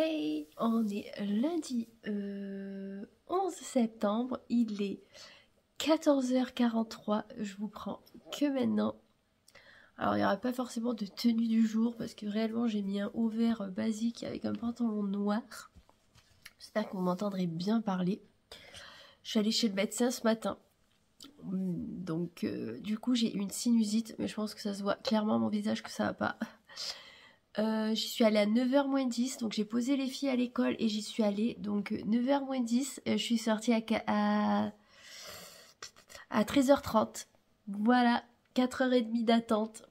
Hey, on est lundi 11 septembre, il est 14h43, je vous prends que maintenant. Alors il n'y aura pas forcément de tenue du jour parce que réellement j'ai mis un haut vert basique avec un pantalon noir. J'espère que vous m'entendrez bien parler. Je suis allée chez le médecin ce matin. Donc du coup j'ai une sinusite, mais je pense que ça se voit clairement à mon visage que ça va pas. J'y suis allée à 9h moins 10, donc j'ai posé les filles à l'école et j'y suis allée. Donc 9h moins 10, je suis sortie à 13h30. Voilà, 4h30 d'attente.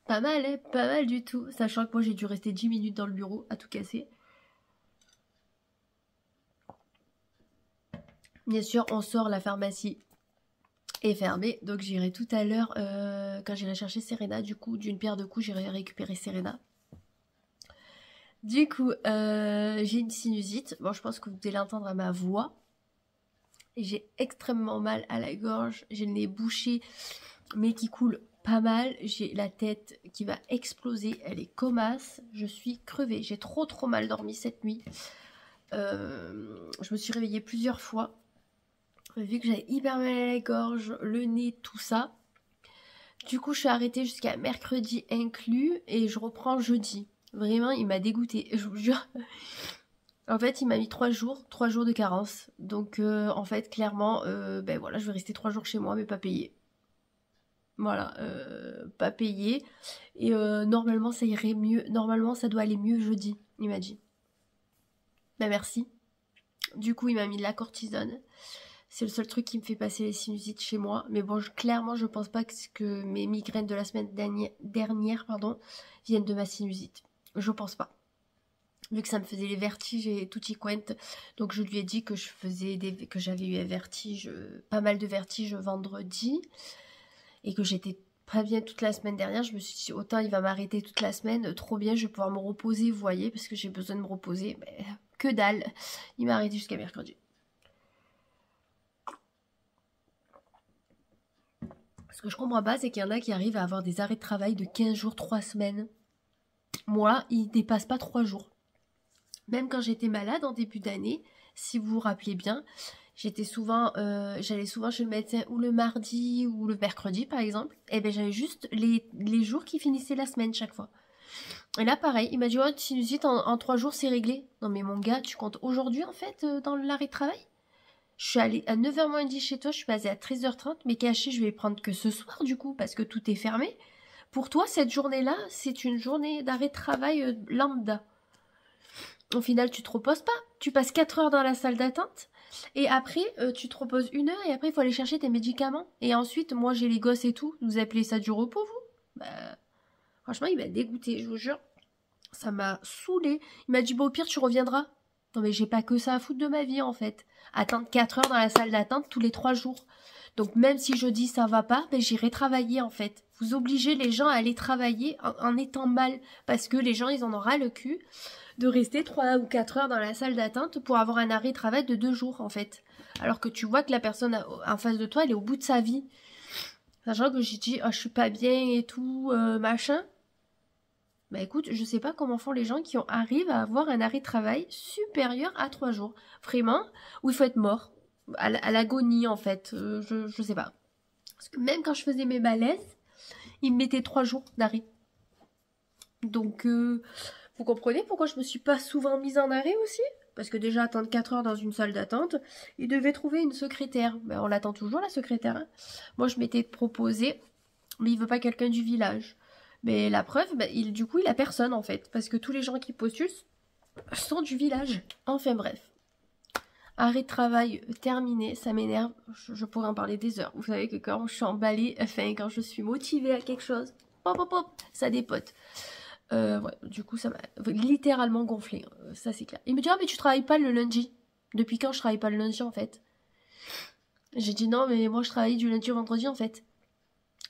Pas mal, hein, pas mal du tout. Sachant que moi j'ai dû rester 10 minutes dans le bureau à tout casser. Bien sûr, on sort, la pharmacie est fermée. Donc j'irai tout à l'heure, quand j'irai chercher Serena. Du coup, d'une pierre deux coups, j'irai récupérer Serena. Du coup, j'ai une sinusite. Bon, je pense que vous devez l'entendre à ma voix. Et j'ai extrêmement mal à la gorge. J'ai le nez bouché, mais qui coule pas mal. J'ai la tête qui va exploser. Elle est comasse. Je suis crevée. J'ai trop mal dormi cette nuit. Je me suis réveillée plusieurs fois. Vu que j'avais hyper mal à la gorge, le nez, tout ça. Du coup, je suis arrêtée jusqu'à mercredi inclus. Et je reprends jeudi. Vraiment, il m'a dégoûtée, je vous jure. En fait, il m'a mis 3 jours de carence. Donc, en fait, clairement, ben voilà, je vais rester 3 jours chez moi, mais pas payé. Voilà, pas payé. Et normalement, ça irait mieux. Normalement, ça doit aller mieux jeudi, il m'a dit. Ben merci. Du coup, il m'a mis de la cortisone. C'est le seul truc qui me fait passer les sinusites chez moi. Mais bon, clairement, je pense pas que mes migraines de la semaine dernière viennent de ma sinusite. Je pense pas. Vu que ça me faisait les vertiges et tutti quanti. Donc je lui ai dit que que j'avais eu un vertige, pas mal de vertiges vendredi. Et que j'étais pas bien toute la semaine dernière. Je me suis dit, autant il va m'arrêter toute la semaine. Trop bien, je vais pouvoir me reposer, vous voyez. Parce que j'ai besoin de me reposer. Mais que dalle. Il m'a arrêté jusqu'à mercredi. Ce que je comprends pas, c'est qu'il y en a qui arrivent à avoir des arrêts de travail de 15 jours, 3 semaines. Moi, il dépasse pas 3 jours. Même quand j'étais malade en début d'année, si vous vous rappelez bien, j'allais souvent chez le médecin ou le mardi ou le mercredi par exemple. Et ben j'avais juste les jours qui finissaient la semaine chaque fois. Et là pareil, il m'a dit ouais, sinusite en 3 jours c'est réglé. Non mais mon gars, tu comptes aujourd'hui en fait dans l'arrêt de travail? Je suis allée à 9h moins 10 chez toi, je suis passée à 13h30, mais caché je vais prendre que ce soir du coup parce que tout est fermé. Pour toi cette journée-là, c'est une journée d'arrêt de travail lambda. Au final, tu te reposes pas. Tu passes 4 heures dans la salle d'attente. Et après, tu te reposes 1 heure. Et après, il faut aller chercher tes médicaments. Et ensuite, moi, j'ai les gosses et tout. Vous appelez ça du repos, vous? Bah, franchement, il m'a dégoûté, je vous jure. Ça m'a saoulé. Il m'a dit, bon, au pire, tu reviendras. Non, mais j'ai pas que ça à foutre de ma vie, en fait. Attendre 4 heures dans la salle d'attente tous les 3 jours. Donc, même si je dis ça va pas, ben, j'irai travailler, en fait. Vous obligez les gens à aller travailler en étant mal. Parce que les gens, ils en ont ras le cul de rester 3 ou 4 heures dans la salle d'attente pour avoir un arrêt de travail de 2 jours en fait. Alors que tu vois que la personne en face de toi, elle est au bout de sa vie. Sachant que j'ai dit, oh, je suis pas bien et tout, machin. Bah écoute, je sais pas comment font les gens qui arrivent à avoir un arrêt de travail supérieur à 3 jours. Vraiment, où il faut être mort. À l'agonie en fait. Je sais pas. Parce que même quand je faisais mes malaises, ils me mettaient 3 jours d'arrêt. Donc, vous comprenez pourquoi je me suis pas souvent mise en arrêt aussi? Parce que déjà, attendre 4 heures dans une salle d'attente, il devait trouver une secrétaire. Ben, on l'attend toujours, la secrétaire. Hein. Moi, je m'étais proposé, mais il veut pas quelqu'un du village. Mais la preuve, ben, du coup, il a personne, en fait. Parce que tous les gens qui postulent sont du village. Enfin, bref. Arrêt de travail terminé, ça m'énerve. Je pourrais en parler des heures. Vous savez que quand je suis emballée, enfin, quand je suis motivée à quelque chose, hop, hop, hop, ça dépote. Ouais, du coup, ça m'a littéralement gonflé. Ça, c'est clair. Il me dit, ah, mais tu travailles pas le lundi. Depuis quand je travaille pas le lundi, en fait? J'ai dit, non, mais moi, je travaille du lundi au vendredi, en fait.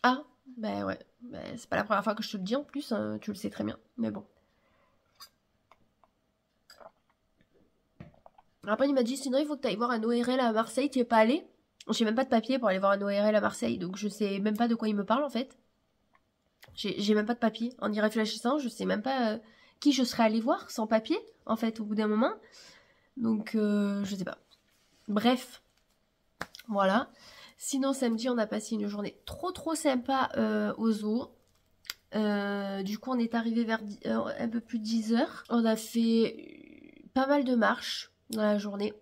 Ah, ben ouais. Ben, c'est pas la première fois que je te le dis, en plus. Hein, tu le sais très bien. Mais bon. Après, il m'a dit, sinon, il faut que tu ailles voir un ORL à Marseille. Tu es pas allé? J'ai même pas de papier pour aller voir un ORL à Marseille. Donc, je sais même pas de quoi il me parle, en fait. J'ai même pas de papier. En y réfléchissant, je sais même pas qui je serais allée voir sans papier, en fait, au bout d'un moment. Donc, je sais pas. Bref, voilà. Sinon, samedi, on a passé une journée trop sympa au zoo. Du coup, on est arrivé vers un peu plus de 10 heures. On a fait pas mal de marches dans la journée.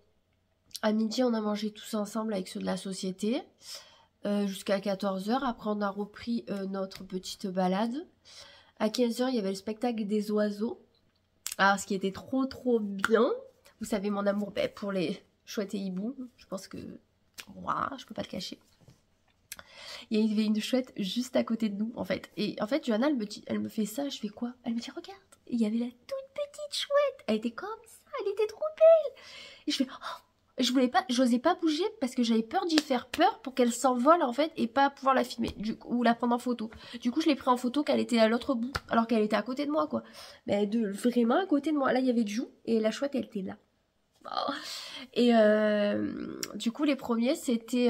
À midi, on a mangé tous ensemble avec ceux de la société. Jusqu'à 14 heures. Après, on a repris notre petite balade. À 15 heures, il y avait le spectacle des oiseaux. Alors, ce qui était trop bien. Vous savez, mon amour pour les chouettes et hiboux. Je pense que... Ouah, je peux pas le cacher. Il y avait une chouette juste à côté de nous, en fait. Et en fait, Johanna, elle me fait ça. Je fais quoi? Elle me dit, regarde. Et il y avait la toute petite chouette. Elle était comme ça. Elle était trop belle. Et je fais... Oh, j'osais pas bouger parce que j'avais peur d'y faire peur pour qu'elle s'envole en fait et pas pouvoir la filmer ou la prendre en photo. Du coup, je l'ai pris en photo qu'elle était à l'autre bout alors qu'elle était à côté de moi quoi. Mais vraiment à côté de moi. Là, il y avait Jou et la chouette, elle était là. Oh. Et du coup, les premiers, c'était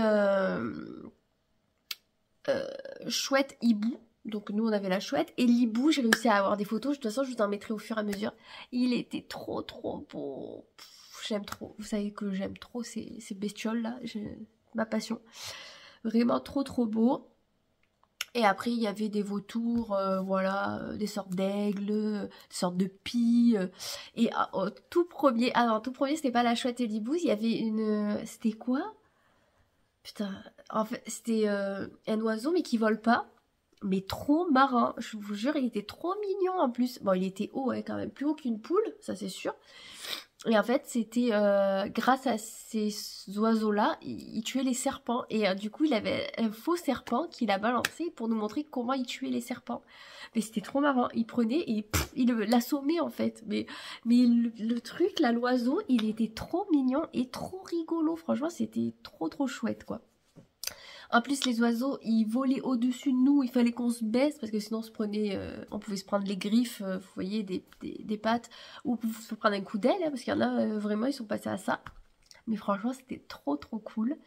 chouette hibou. Donc nous, on avait la chouette et l'hibou, j'ai réussi à avoir des photos. De toute façon, je vous en mettrai au fur et à mesure. Il était trop beau. J'aime trop, vous savez que j'aime trop ces bestioles là, ma passion. Vraiment trop beau. Et après il y avait des vautours, voilà, des sortes d'aigles, des sortes de pies. Et tout premier c'était pas la chouette et l'hibou, il y avait c'était quoi? Putain, en fait c'était un oiseau mais qui vole pas. Mais trop marin, je vous jure, il était trop mignon en plus. Bon, il était haut, quand même, plus haut qu'une poule, ça c'est sûr. Et en fait, c'était grâce à ces oiseaux-là, il tuait les serpents. Et du coup, il avait un faux serpent qu'il a balancé pour nous montrer comment il tuait les serpents. Mais c'était trop marrant. Il prenait et il l'assommait en fait. Mais le truc, là, l'oiseau, il était trop mignon et trop rigolo. Franchement, c'était trop chouette, quoi. En plus, les oiseaux, ils volaient au-dessus de nous. Il fallait qu'on se baisse parce que sinon, on pouvait se prendre les griffes, vous voyez, des pattes. Ou se prendre un coup d'aile, parce qu'il y en a, vraiment, ils sont passés à ça. Mais franchement, c'était trop cool.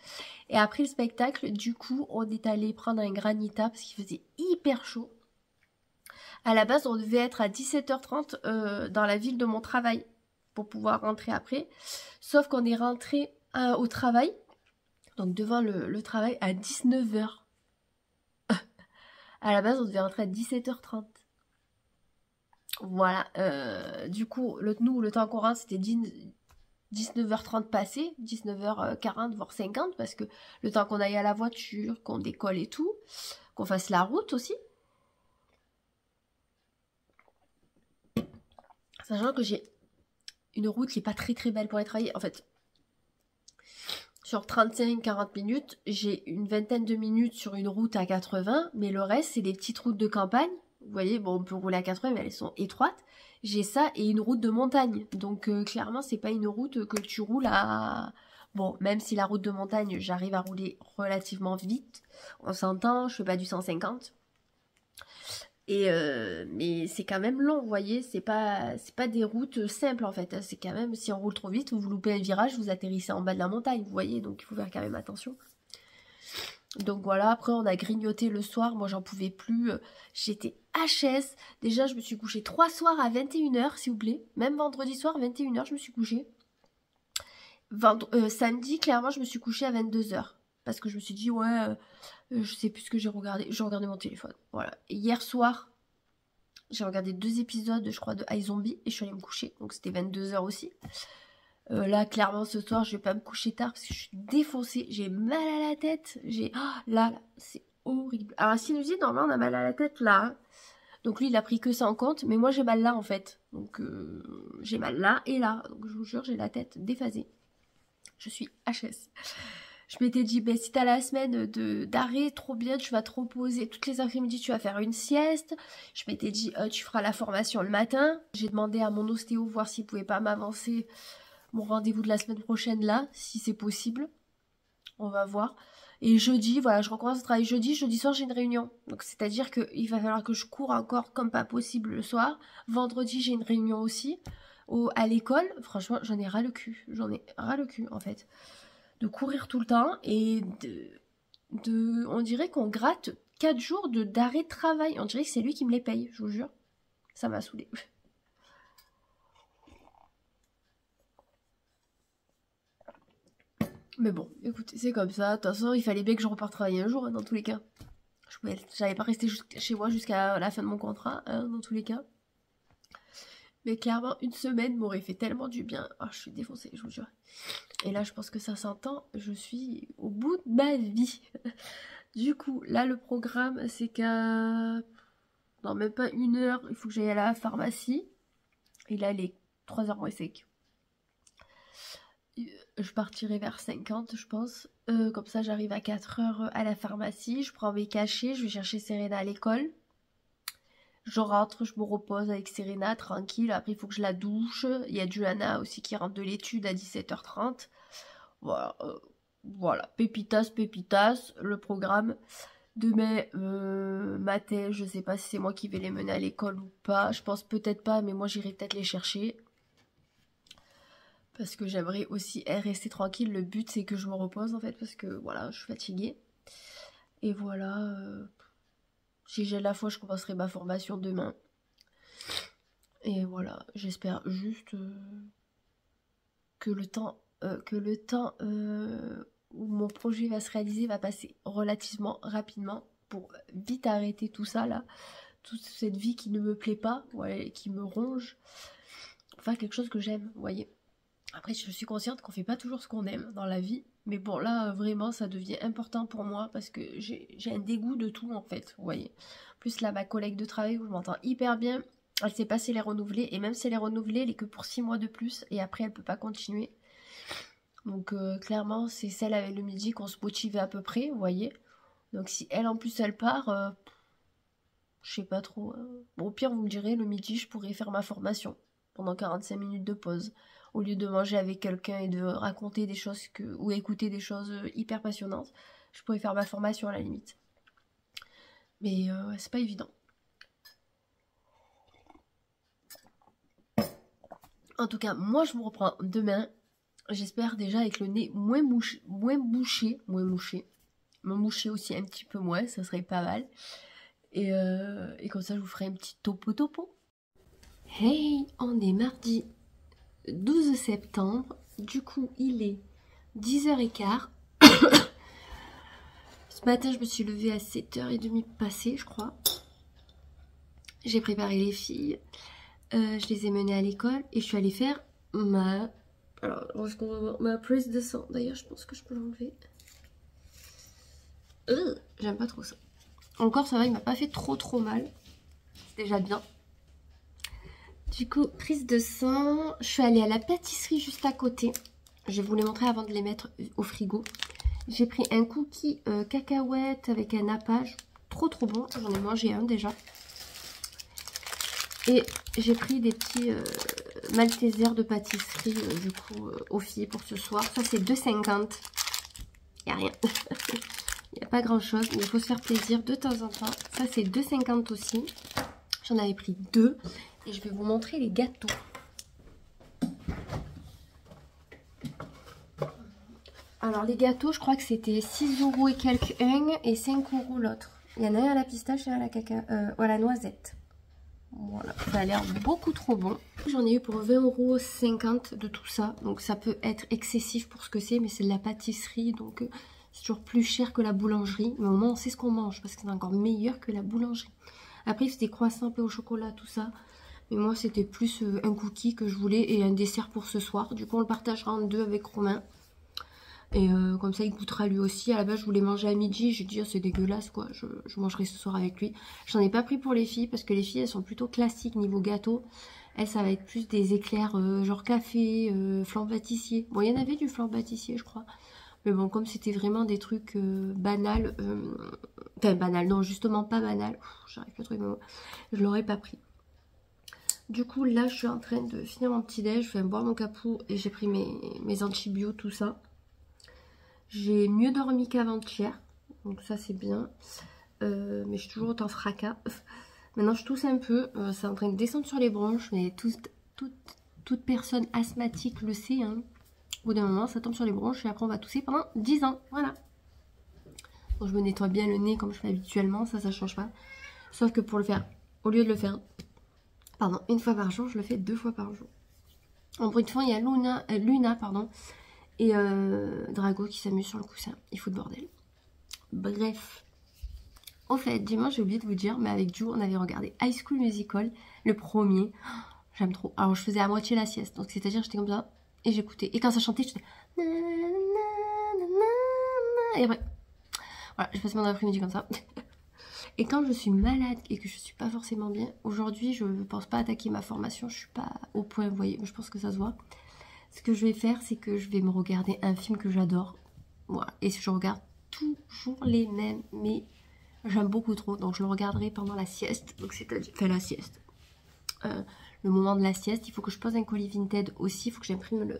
Et après le spectacle, du coup, on est allé prendre un granita parce qu'il faisait hyper chaud. À la base, on devait être à 17h30 dans la ville de mon travail pour pouvoir rentrer après. Sauf qu'on est rentré au travail. Donc devant le travail à 19h. À la base, on devait rentrer à 17h30. Voilà. Du coup, nous, le temps qu'on rentre, c'était 19h30 passé, 19h40, voire 50, parce que le temps qu'on aille à la voiture, qu'on décolle et tout, qu'on fasse la route aussi. Sachant que j'ai une route qui est pas très belle pour aller travailler. En fait, sur 35-40 minutes, j'ai une vingtaine de minutes sur une route à 80, mais le reste, c'est des petites routes de campagne. Vous voyez, bon, on peut rouler à 80, mais elles sont étroites. J'ai ça et une route de montagne. Donc, clairement, c'est pas une route que tu roules à... Bon, même si la route de montagne, j'arrive à rouler relativement vite. On s'entend, je fais pas du 150. Mais c'est quand même long, vous voyez, c'est pas des routes simples en fait, c'est quand même, si on roule trop vite, vous loupez un virage, vous atterrissez en bas de la montagne, vous voyez, donc il faut faire quand même attention. Donc voilà, après on a grignoté le soir, moi j'en pouvais plus, j'étais HS, déjà je me suis couchée 3 soirs à 21h s'il vous plaît, même vendredi soir 21h je me suis couchée. Samedi clairement je me suis couchée à 22h. Parce que je me suis dit, ouais, je sais plus ce que j'ai regardé. J'ai regardé mon téléphone. Voilà. Et hier soir, j'ai regardé 2 épisodes, je crois, de iZombie. Et je suis allée me coucher. Donc c'était 22h aussi. Là, clairement, ce soir, je vais pas me coucher tard parce que je suis défoncée. J'ai mal à la tête. Là, c'est horrible. Alors, s'il nous dit, normalement, on a mal à la tête là. Hein. Donc lui, il a pris que ça en compte. Mais moi, j'ai mal là, en fait. Donc, j'ai mal là et là. Donc, je vous jure, j'ai la tête déphasée. Je suis HS. Je m'étais dit, si t'as la semaine d'arrêt, trop bien, tu vas te reposer. Toutes les après-midi, tu vas faire une sieste. Je m'étais dit, tu feras la formation le matin. J'ai demandé à mon ostéo voir s'il pouvait pas m'avancer mon rendez-vous de la semaine prochaine là, si c'est possible. On va voir. Et jeudi, voilà, je recommence à travailler jeudi. Jeudi soir, j'ai une réunion. Donc, c'est-à-dire qu'il va falloir que je cours encore comme pas possible le soir. Vendredi, j'ai une réunion aussi à l'école. Franchement, j'en ai ras le cul. J'en ai ras le cul, en fait. De courir tout le temps et on dirait qu'on gratte 4 jours d'arrêt de travail. On dirait que c'est lui qui me les paye, je vous jure. Ça m'a saoulée. Mais bon, écoutez, c'est comme ça. De toute façon, il fallait bien que je reparte travailler un jour, hein, dans tous les cas. J'allais pas rester chez moi jusqu'à la fin de mon contrat, hein, dans tous les cas. Mais clairement, une semaine m'aurait fait tellement du bien. Oh, je suis défoncée, je vous jure. Et là, je pense que ça s'entend. Je suis au bout de ma vie. Du coup, là, le programme, c'est qu'à... Non, même pas 1 heure, il faut que j'aille à la pharmacie. Et là, il est 3h moins sec. Je partirai vers 50, je pense. Comme ça, j'arrive à 4h à la pharmacie. Je prends mes cachets, je vais chercher Serena à l'école. Je rentre, je me repose avec Serena, tranquille. Après, il faut que je la douche. Il y a Juliana aussi qui rentre de l'étude à 17h30. Voilà, voilà. Pépitas, le programme. Demain matin, je sais pas si c'est moi qui vais les mener à l'école ou pas. Je pense peut-être pas, mais moi j'irai peut-être les chercher. Parce que j'aimerais aussi rester tranquille. Le but c'est que je me repose en fait, parce que voilà, je suis fatiguée. Et voilà, si j'ai la foi, je commencerai ma formation demain. Et voilà, j'espère juste que le temps où mon projet va se réaliser va passer relativement rapidement pour vite arrêter tout ça là, toute cette vie qui ne me plaît pas, ouais, qui me ronge, enfin quelque chose que j'aime, vous voyez. Après, je suis consciente qu'on fait pas toujours ce qu'on aime dans la vie, mais bon là vraiment ça devient important pour moi parce que j'ai un dégoût de tout en fait, vous voyez. Plus là ma collègue de travail où je m'entends hyper bien, elle sait pas si les renouveler, et même si elle est renouvelée, elle est que pour 6 mois de plus et après elle peut pas continuer. Donc clairement c'est celle avec le midi qu'on se motivait à peu près, vous voyez. Donc si elle en plus elle part, je sais pas trop. Bon, au pire vous me direz, le midi je pourrais faire ma formation pendant 45 minutes de pause. Au lieu de manger avec quelqu'un et de raconter des choses ou écouter des choses hyper passionnantes, je pourrais faire ma formation à la limite. Mais c'est pas évident. En tout cas, moi je me reprends demain. J'espère déjà avec le nez moins bouché. Me moucher aussi un petit peu moins, ça serait pas mal. Et comme ça, je vous ferai un petit topo. Hey, on est mardi 12 septembre. Du coup, il est 10h15. Ce matin, je me suis levée à 7h30 passées, je crois. J'ai préparé les filles. Je les ai menées à l'école et je suis allée faire ma prise de sang. D'ailleurs, je pense que je peux l'enlever. J'aime pas trop ça. Encore, ça va, il m'a pas fait trop mal. C'est déjà bien. Du coup, prise de sang. Je suis allée à la pâtisserie juste à côté. Je vais vous les montrer avant de les mettre au frigo. J'ai pris un cookie cacahuète avec un nappage. Trop bon. J'en ai mangé un déjà. Et j'ai pris des petits maltesers de pâtisserie du coup aux filles pour ce soir. Ça c'est 2,50. Il n'y a rien. Il n'y a pas grand chose, mais il faut se faire plaisir de temps en temps. Ça c'est 2,50 aussi. J'en avais pris 2. Et je vais vous montrer les gâteaux. Alors les gâteaux, je crois que c'était 6 € et quelques un et 5 € l'autre. Il y en a un à la pistache et un à la noisette. Voilà, ça a l'air beaucoup trop bon. J'en ai eu pour 20,50 € de tout ça. Donc ça peut être excessif pour ce que c'est, mais c'est de la pâtisserie. Donc c'est toujours plus cher que la boulangerie. Mais au moins on sait ce qu'on mange parce que c'est encore meilleur que la boulangerie. Après c'était croissant, pain au chocolat, tout ça. Mais moi c'était plus un cookie que je voulais et un dessert pour ce soir. Du coup on le partagera en deux avec Romain. Et comme ça il goûtera lui aussi. À la base je voulais manger à midi. J'ai dit oh, c'est dégueulasse quoi. Je mangerai ce soir avec lui. J'en ai pas pris pour les filles parce que les filles elles sont plutôt classiques niveau gâteau. Elles ça va être plus des éclairs genre café, flan pâtissier. Bon il y en avait du flan pâtissier je crois. Mais bon comme c'était vraiment des trucs banals. Enfin banal non justement pas banal. J'arrive pas à trouver mes mots. Je l'aurais pas pris. Du coup là je suis en train de finir mon petit déj. Je vais boire mon capou et j'ai pris mes antibiotiques tout ça. J'ai mieux dormi qu'avant-hier, donc ça c'est bien. Mais je suis toujours autant fracas. Maintenant je tousse un peu, c'est en train de descendre sur les bronches, mais toute personne asthmatique le sait. Hein. Au bout d'un moment ça tombe sur les bronches et après on va tousser pendant 10 ans, voilà. Donc je me nettoie bien le nez comme je fais habituellement, ça change pas. Sauf que pour le faire, au lieu de le faire une fois par jour, je le fais 2 fois par jour. En bruit de fond il y a Luna, Et Drago qui s'amuse sur le coussin. Il fout de bordel. Bref. Au fait, dimanche, j'ai oublié de vous dire, mais avec Ju, on avait regardé High School Musical, le premier. Oh, j'aime trop. Alors, je faisais à moitié la sieste. Donc, c'est-à-dire, j'étais comme ça et j'écoutais. Et quand ça chantait, j'étais... Et après, voilà, je passe mon après-midi comme ça. Et quand je suis malade et que je suis pas forcément bien, aujourd'hui, je ne pense pas attaquer ma formation. Je suis pas au point, vous voyez, je pense que ça se voit. Ce que je vais faire, c'est que je vais me regarder un film que j'adore. Voilà. Et je regarde toujours les mêmes, mais j'aime beaucoup trop. Donc je le regarderai pendant la sieste. Donc c'est-à-dire, enfin la sieste. Le moment de la sieste, il faut que je pose un colis Vinted aussi. Il faut que j'imprime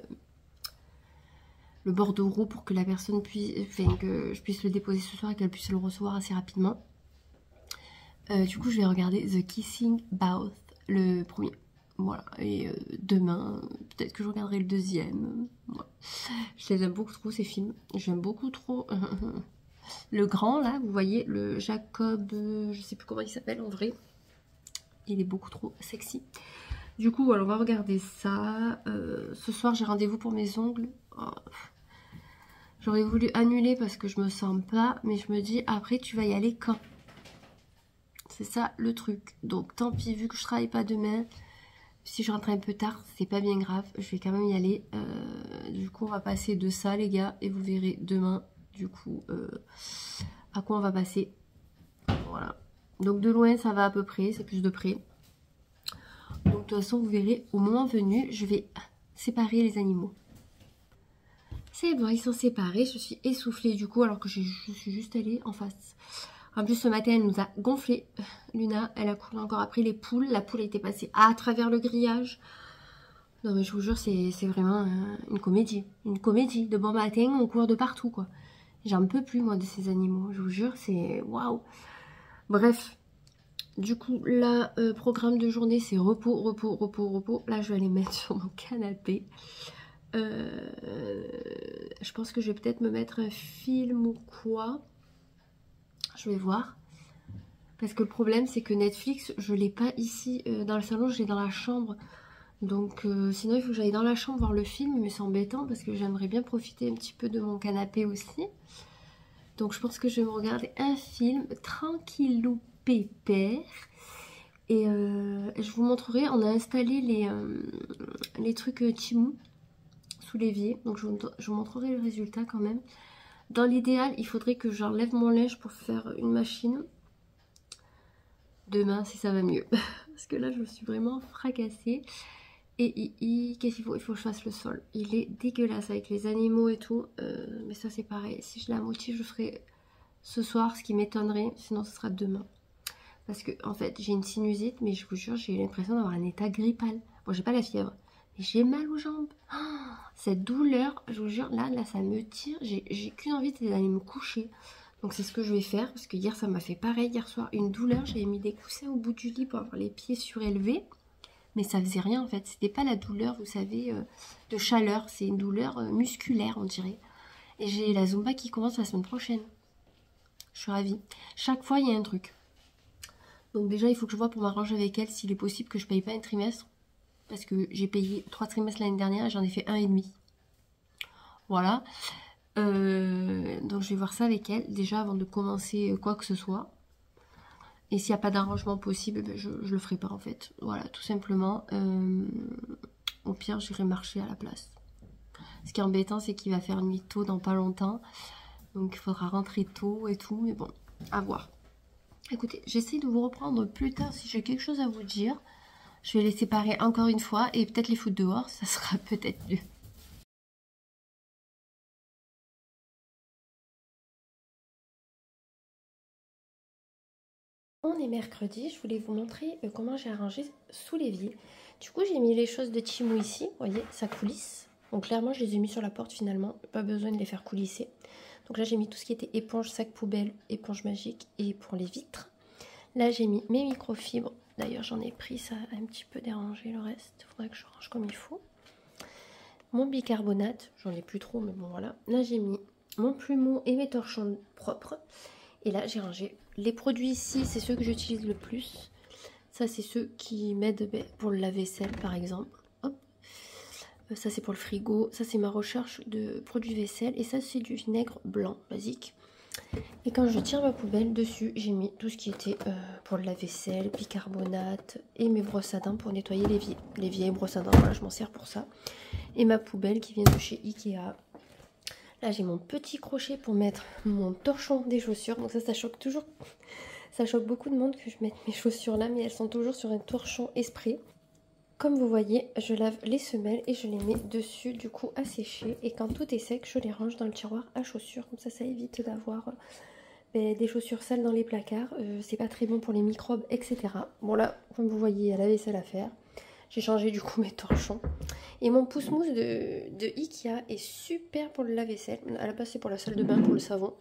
le bordereau pour que la personne puisse, enfin que je puisse le déposer ce soir et qu'elle puisse le recevoir assez rapidement. Du coup, je vais regarder The Kissing Booth, le premier. Voilà, et demain, peut-être que je regarderai le deuxième. Voilà. Je les aime beaucoup trop, ces films. J'aime beaucoup trop le grand, là, vous voyez, le Jacob, je sais plus comment il s'appelle en vrai. Il est beaucoup trop sexy. Du coup, voilà, on va regarder ça. Ce soir, j'ai rendez-vous pour mes ongles. Oh. J'aurais voulu annuler parce que je me sens pas, mais je me dis, après, tu vas y aller quand? C'est ça le truc. Donc, tant pis, vu que je travaille pas demain... Si je rentre un peu tard, c'est pas bien grave, je vais quand même y aller. Du coup, on va passer de ça, les gars, et vous verrez demain, du coup, à quoi on va passer. Voilà. Donc, de loin, ça va à peu près, c'est plus de près. Donc, de toute façon, vous verrez, au moment venu, je vais séparer les animaux. C'est bon, ils sont séparés, je suis essoufflée, du coup, alors que je suis juste allée en face. En plus, ce matin, elle nous a gonflé. Luna, elle a couru encore après les poules. La poule était passée à travers le grillage. Non, mais je vous jure, c'est vraiment une comédie. Une comédie. De bon matin, on court de partout, quoi. J'en peux plus, moi, de ces animaux. Je vous jure, c'est... Waouh. Bref. Du coup, là, programme de journée, c'est repos, repos, repos, repos. Là, je vais aller mettre sur mon canapé. Je pense que je vais peut-être me mettre un film ou quoi. Je vais voir. Parce que le problème, c'est que Netflix, je l'ai pas ici dans le salon, je l'ai dans la chambre. Donc sinon, il faut que j'aille dans la chambre voir le film, mais c'est embêtant parce que j'aimerais bien profiter un petit peu de mon canapé aussi. Donc je pense que je vais me regarder un film tranquillou pépère. Et je vous montrerai, on a installé les trucs Temu sous l'évier. Donc je vous montrerai le résultat quand même. Dans l'idéal, il faudrait que j'enlève mon linge pour faire une machine. Demain, si ça va mieux. Parce que là, je me suis vraiment fracassée. Et qu'est-ce qu'il faut? Il faut que je fasse le sol. Il est dégueulasse avec les animaux et tout. Mais ça, c'est pareil. Si je l'ai à moitié, je ferai ce soir, ce qui m'étonnerait. Sinon, ce sera demain. Parce que, en fait, j'ai une sinusite, mais je vous jure, j'ai l'impression d'avoir un état grippal. Bon, j'ai pas la fièvre, mais j'ai mal aux jambes. Oh, cette douleur, je vous jure, là, ça me tire. J'ai qu'une envie, c'est d'aller me coucher. Donc, c'est ce que je vais faire. Parce que hier, ça m'a fait pareil. Hier soir, une douleur. J'avais mis des coussins au bout du lit pour avoir les pieds surélevés. Mais ça faisait rien en fait, c'était pas la douleur, vous savez, de chaleur, c'est une douleur musculaire on dirait. Et j'ai la Zumba qui commence la semaine prochaine. Je suis ravie. Chaque fois il y a un truc. Donc déjà il faut que je vois pour m'arranger avec elle s'il est possible que je paye pas un trimestre. Parce que j'ai payé 3 trimestres l'année dernière et j'en ai fait 1,5. Voilà. Donc je vais voir ça avec elle déjà avant de commencer quoi que ce soit. Et s'il n'y a pas d'arrangement possible, ben je le ferai pas en fait. Voilà, tout simplement. Au pire, j'irai marcher à la place. Ce qui est embêtant, c'est qu'il va faire nuit tôt dans pas longtemps. Donc il faudra rentrer tôt et tout. Mais bon, à voir. Écoutez, j'essaie de vous reprendre plus tard si j'ai quelque chose à vous dire. Je vais les séparer encore une fois et peut-être les foutre dehors. Ça sera peut-être mieux. On est mercredi, je voulais vous montrer comment j'ai arrangé sous l'évier. Du coup, j'ai mis les choses de Temu ici, vous voyez, ça coulisse. Donc clairement, je les ai mis sur la porte finalement, pas besoin de les faire coulisser. Donc là, j'ai mis tout ce qui était éponge, sac poubelle, éponge magique et pour les vitres. Là, j'ai mis mes microfibres. D'ailleurs, j'en ai pris, ça a un petit peu dérangé le reste. Il faudrait que je range comme il faut. Mon bicarbonate, j'en ai plus trop, mais bon voilà. Là, j'ai mis mon plumeau et mes torchons propres. Et là, j'ai rangé les produits ici, c'est ceux que j'utilise le plus. Ça, c'est ceux qui m'aident pour le lave-vaisselle, par exemple. Hop. Ça c'est pour le frigo. Ça c'est ma recherche de produits vaisselle. Et ça c'est du vinaigre blanc basique. Et quand je tire ma poubelle, dessus j'ai mis tout ce qui était pour la vaisselle, bicarbonate et mes brosses à dents pour nettoyer les vieilles brosses à dents. Voilà, je m'en sers pour ça. Et ma poubelle qui vient de chez Ikea. Là j'ai mon petit crochet pour mettre mon torchon des chaussures. Donc ça choque toujours. Ça choque beaucoup de monde que je mette mes chaussures là, mais elles sont toujours sur un torchon esprit. Comme vous voyez, je lave les semelles et je les mets dessus du coup à sécher. Et quand tout est sec, je les range dans le tiroir à chaussures. Comme ça évite d'avoir des chaussures sales dans les placards. C'est pas très bon pour les microbes, etc. Bon là, comme vous voyez, il y a la vaisselle à faire. J'ai changé du coup mes torchons. Et mon pousse-mousse de Ikea est super pour le lave-vaisselle. À la base, c'est pour la salle de bain, pour le savon.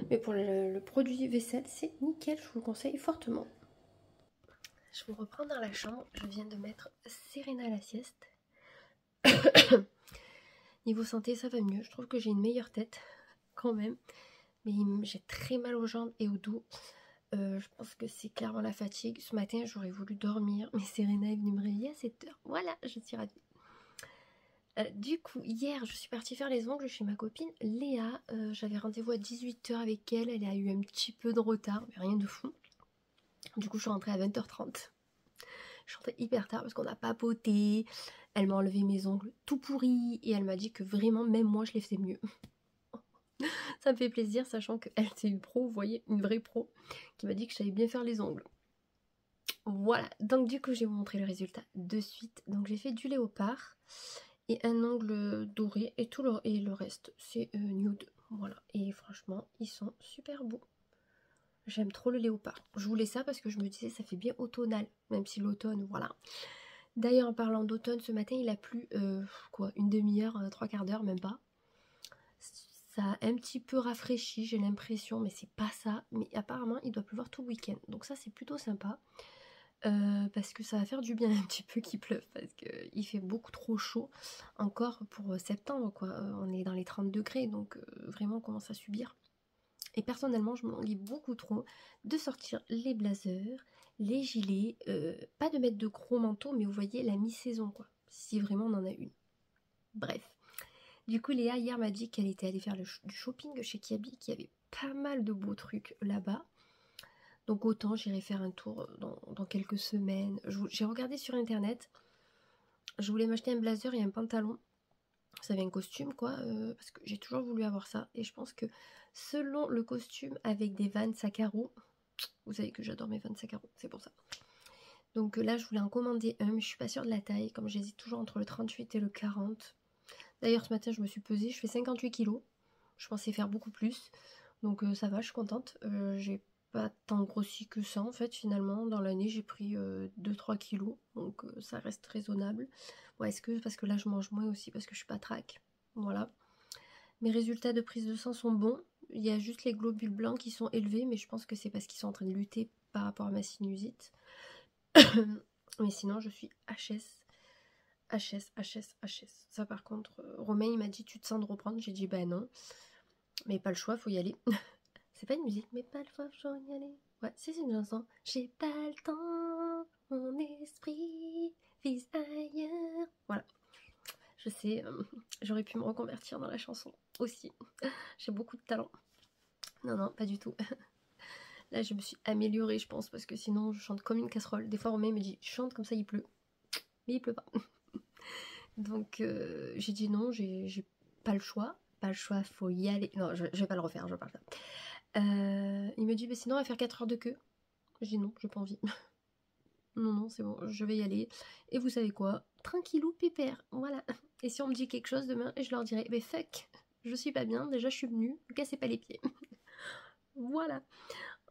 Mais pour le produit vaisselle, c'est nickel. Je vous le conseille fortement. Je vous reprends dans la chambre. Je viens de mettre Serena à la sieste. Niveau santé, ça va mieux. Je trouve que j'ai une meilleure tête quand même. Mais j'ai très mal aux jambes et au dos. Je pense que c'est clairement la fatigue. Ce matin, j'aurais voulu dormir. Mais Serena est venue me réveiller à 7h. Voilà, je suis ravie. Du coup, hier, je suis partie faire les ongles chez ma copine Léa. J'avais rendez-vous à 18h avec elle. Elle a eu un petit peu de retard, mais rien de fou. Du coup, je suis rentrée à 20h30. Je suis rentrée hyper tard parce qu'on a papoté. Elle m'a enlevé mes ongles tout pourris. Et elle m'a dit que vraiment, même moi, je les faisais mieux. Ça me fait plaisir, sachant qu'elle, c'est une pro, vous voyez, une vraie pro, qui m'a dit que je savais bien faire les ongles. Voilà, donc du coup, je vais vous montrer le résultat de suite. Donc, j'ai fait du léopard et un ongle doré et le reste, c'est nude. Voilà, et franchement, ils sont super beaux. J'aime trop le léopard. Je voulais ça parce que je me disais, ça fait bien automnal, même si l'automne, voilà. D'ailleurs, en parlant d'automne, ce matin, il a plu, une demi-heure, 3/4 d'heure, même pas. Ça a un petit peu rafraîchi, j'ai l'impression, mais c'est pas ça. Mais apparemment, il doit pleuvoir tout le week-end. Donc ça, c'est plutôt sympa. Parce que ça va faire du bien un petit peu qu'il pleuve. Parce qu'il fait beaucoup trop chaud. Encore pour septembre, quoi. On est dans les 30 degrés. Donc vraiment, on commence à subir. Et personnellement, je me languis beaucoup trop de sortir les blazers, les gilets. Pas de mettre de gros manteaux, mais vous voyez, la mi-saison, quoi. Si vraiment on en a une. Bref. Du coup, Léa, hier, m'a dit qu'elle était allée faire du shopping chez Kiabi, qu'il y avait pas mal de beaux trucs là-bas. Donc autant j'irai faire un tour dans quelques semaines. J'ai regardé sur internet. Je voulais m'acheter un blazer et un pantalon. Ça avait un costume, quoi, parce que j'ai toujours voulu avoir ça. Et je pense que selon le costume avec des Vans à carreaux, vous savez que j'adore mes Vans à carreaux, c'est pour ça. Donc là, je voulais en commander un, mais je suis pas sûre de la taille, comme j'hésite toujours entre le 38 et le 40. D'ailleurs, ce matin, je me suis pesée, je fais 58 kilos. Je pensais faire beaucoup plus. Donc ça va, je suis contente. J'ai pas tant grossi que ça, en fait, finalement. Dans l'année, j'ai pris 2-3 kilos. Donc ça reste raisonnable. Bon, est-ce que parce que là, je mange moins aussi parce que je suis pas track. Voilà. Mes résultats de prise de sang sont bons. Il y a juste les globules blancs qui sont élevés, mais je pense que c'est parce qu'ils sont en train de lutter par rapport à ma sinusite. Mais sinon, je suis HS. Ça par contre, Romain il m'a dit tu te sens de reprendre. J'ai dit bah non, mais pas le choix, faut y aller. C'est pas une musique, mais pas le choix, faut y aller. Ouais, c'est une chanson. J'ai pas le temps, mon esprit vise ailleurs. Voilà, je sais, j'aurais pu me reconvertir dans la chanson aussi. J'ai beaucoup de talent. Non, pas du tout. Là, je me suis améliorée, je pense, parce que sinon, je chante comme une casserole. Des fois, Romain me dit chante comme ça, il pleut. Mais il pleut pas. Donc j'ai dit non, j'ai pas le choix. Pas le choix, faut y aller. Non, je vais pas le refaire, je parle pas. Il me dit, mais sinon on va faire 4 heures de queue. Je dis non, j'ai pas envie. Non, c'est bon, je vais y aller. Et vous savez quoi? Tranquillou, pépère, voilà. Et si on me dit quelque chose demain, je leur dirai, mais fuck, je suis pas bien, déjà je suis venue, ne cassez pas les pieds. Voilà.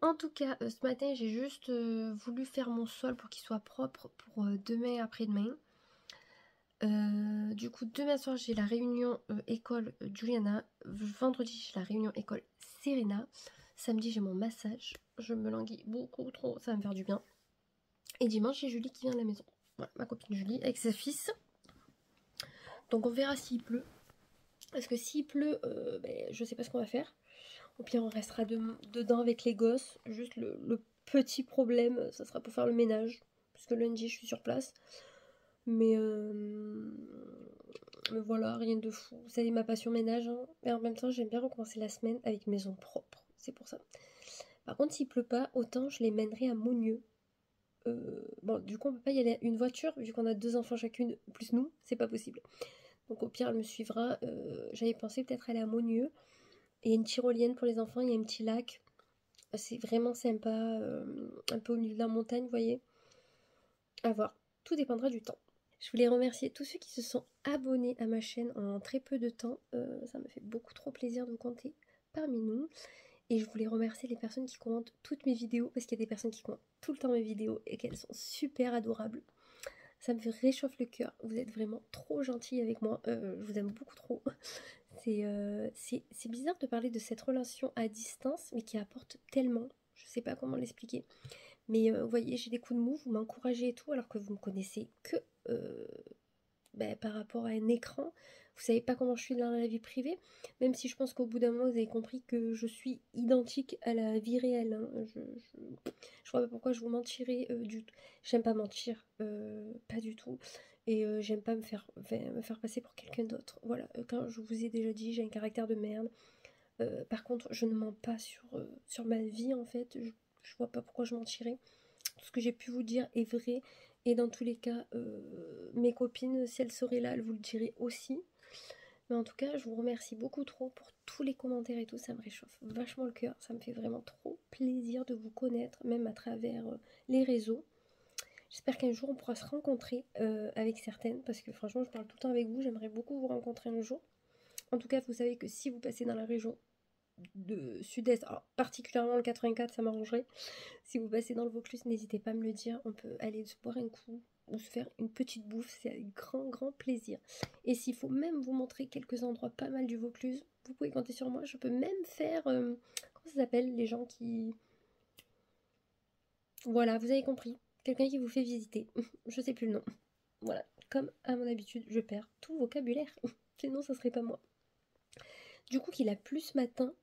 En tout cas, ce matin, j'ai juste voulu faire mon sol pour qu'il soit propre pour demain après-demain. Du coup, demain soir, j'ai la réunion école Juliana. Vendredi, j'ai la réunion école Serena. Samedi, j'ai mon massage. Je me languis beaucoup trop, ça va me faire du bien. Et dimanche, j'ai Julie qui vient à la maison. Voilà, ma copine Julie avec sa fils. Donc on verra s'il pleut. Parce que s'il pleut, je sais pas ce qu'on va faire. Au pire, on restera dedans avec les gosses. Juste le petit problème, ça sera pour faire le ménage. Parce que lundi, je suis sur place. Mais Mais voilà, rien de fou. Vous savez, ma passion ménage, hein. Mais en même temps, j'aime bien recommencer la semaine avec maison propre. C'est pour ça. Par contre, s'il pleut pas, autant je les mènerai à Monieux. Bon, du coup, on peut pas y aller à une voiture, vu qu'on a 2 enfants chacune, plus nous, c'est pas possible. Donc au pire, elle me suivra. J'avais pensé peut-être aller à Monieux. Et il y a une tyrolienne pour les enfants, il y a un petit lac. C'est vraiment sympa, un peu au milieu de la montagne, vous voyez. À voir, tout dépendra du temps. Je voulais remercier tous ceux qui se sont abonnés à ma chaîne en très peu de temps. Ça me fait beaucoup trop plaisir de vous compter parmi nous. Et je voulais remercier les personnes qui commentent toutes mes vidéos, parce qu'il y a des personnes qui commentent tout le temps mes vidéos et qu'elles sont super adorables. Ça me réchauffe le cœur. Vous êtes vraiment trop gentils avec moi. Je vous aime beaucoup trop. C'est bizarre de parler de cette relation à distance, mais qui apporte tellement. Je sais pas comment l'expliquer. Mais vous voyez, j'ai des coups de mou, vous m'encouragez et tout, alors que vous me connaissez que par rapport à un écran. Vous savez pas comment je suis dans la vie privée, même si je pense qu'au bout d'un moment, vous avez compris que je suis identique à la vie réelle. Hein. Je vois pas pourquoi je vous mentirais du tout. J'aime pas mentir, pas du tout. Et j'aime pas me faire passer pour quelqu'un d'autre. Voilà, quand je vous ai déjà dit, j'ai un caractère de merde. Par contre, je ne mens pas sur ma vie, en fait. Je vois pas pourquoi je mentirais. Tout ce que j'ai pu vous dire est vrai. Et dans tous les cas, mes copines, si elles seraient là, elles vous le diraient aussi. Mais en tout cas, je vous remercie beaucoup trop pour tous les commentaires et tout. Ça me réchauffe vachement le cœur. Ça me fait vraiment trop plaisir de vous connaître, même à travers les réseaux. J'espère qu'un jour on pourra se rencontrer avec certaines. Parce que franchement, je parle tout le temps avec vous. J'aimerais beaucoup vous rencontrer un jour. En tout cas, vous savez que si vous passez dans la région de Sud-Est, alors particulièrement le 84, ça m'arrangerait. Si vous passez dans le Vaucluse, n'hésitez pas à me le dire. On peut aller se boire un coup ou se faire une petite bouffe. C'est avec grand plaisir. Et s'il faut même vous montrer quelques endroits pas mal du Vaucluse, vous pouvez compter sur moi. Je peux même faire... comment ça s'appelle, les gens qui... Voilà, vous avez compris. Quelqu'un qui vous fait visiter. Je sais plus le nom. Voilà. Comme à mon habitude, je perds tout vocabulaire. Sinon, ça serait pas moi. Du coup, qu'il a plu ce matin,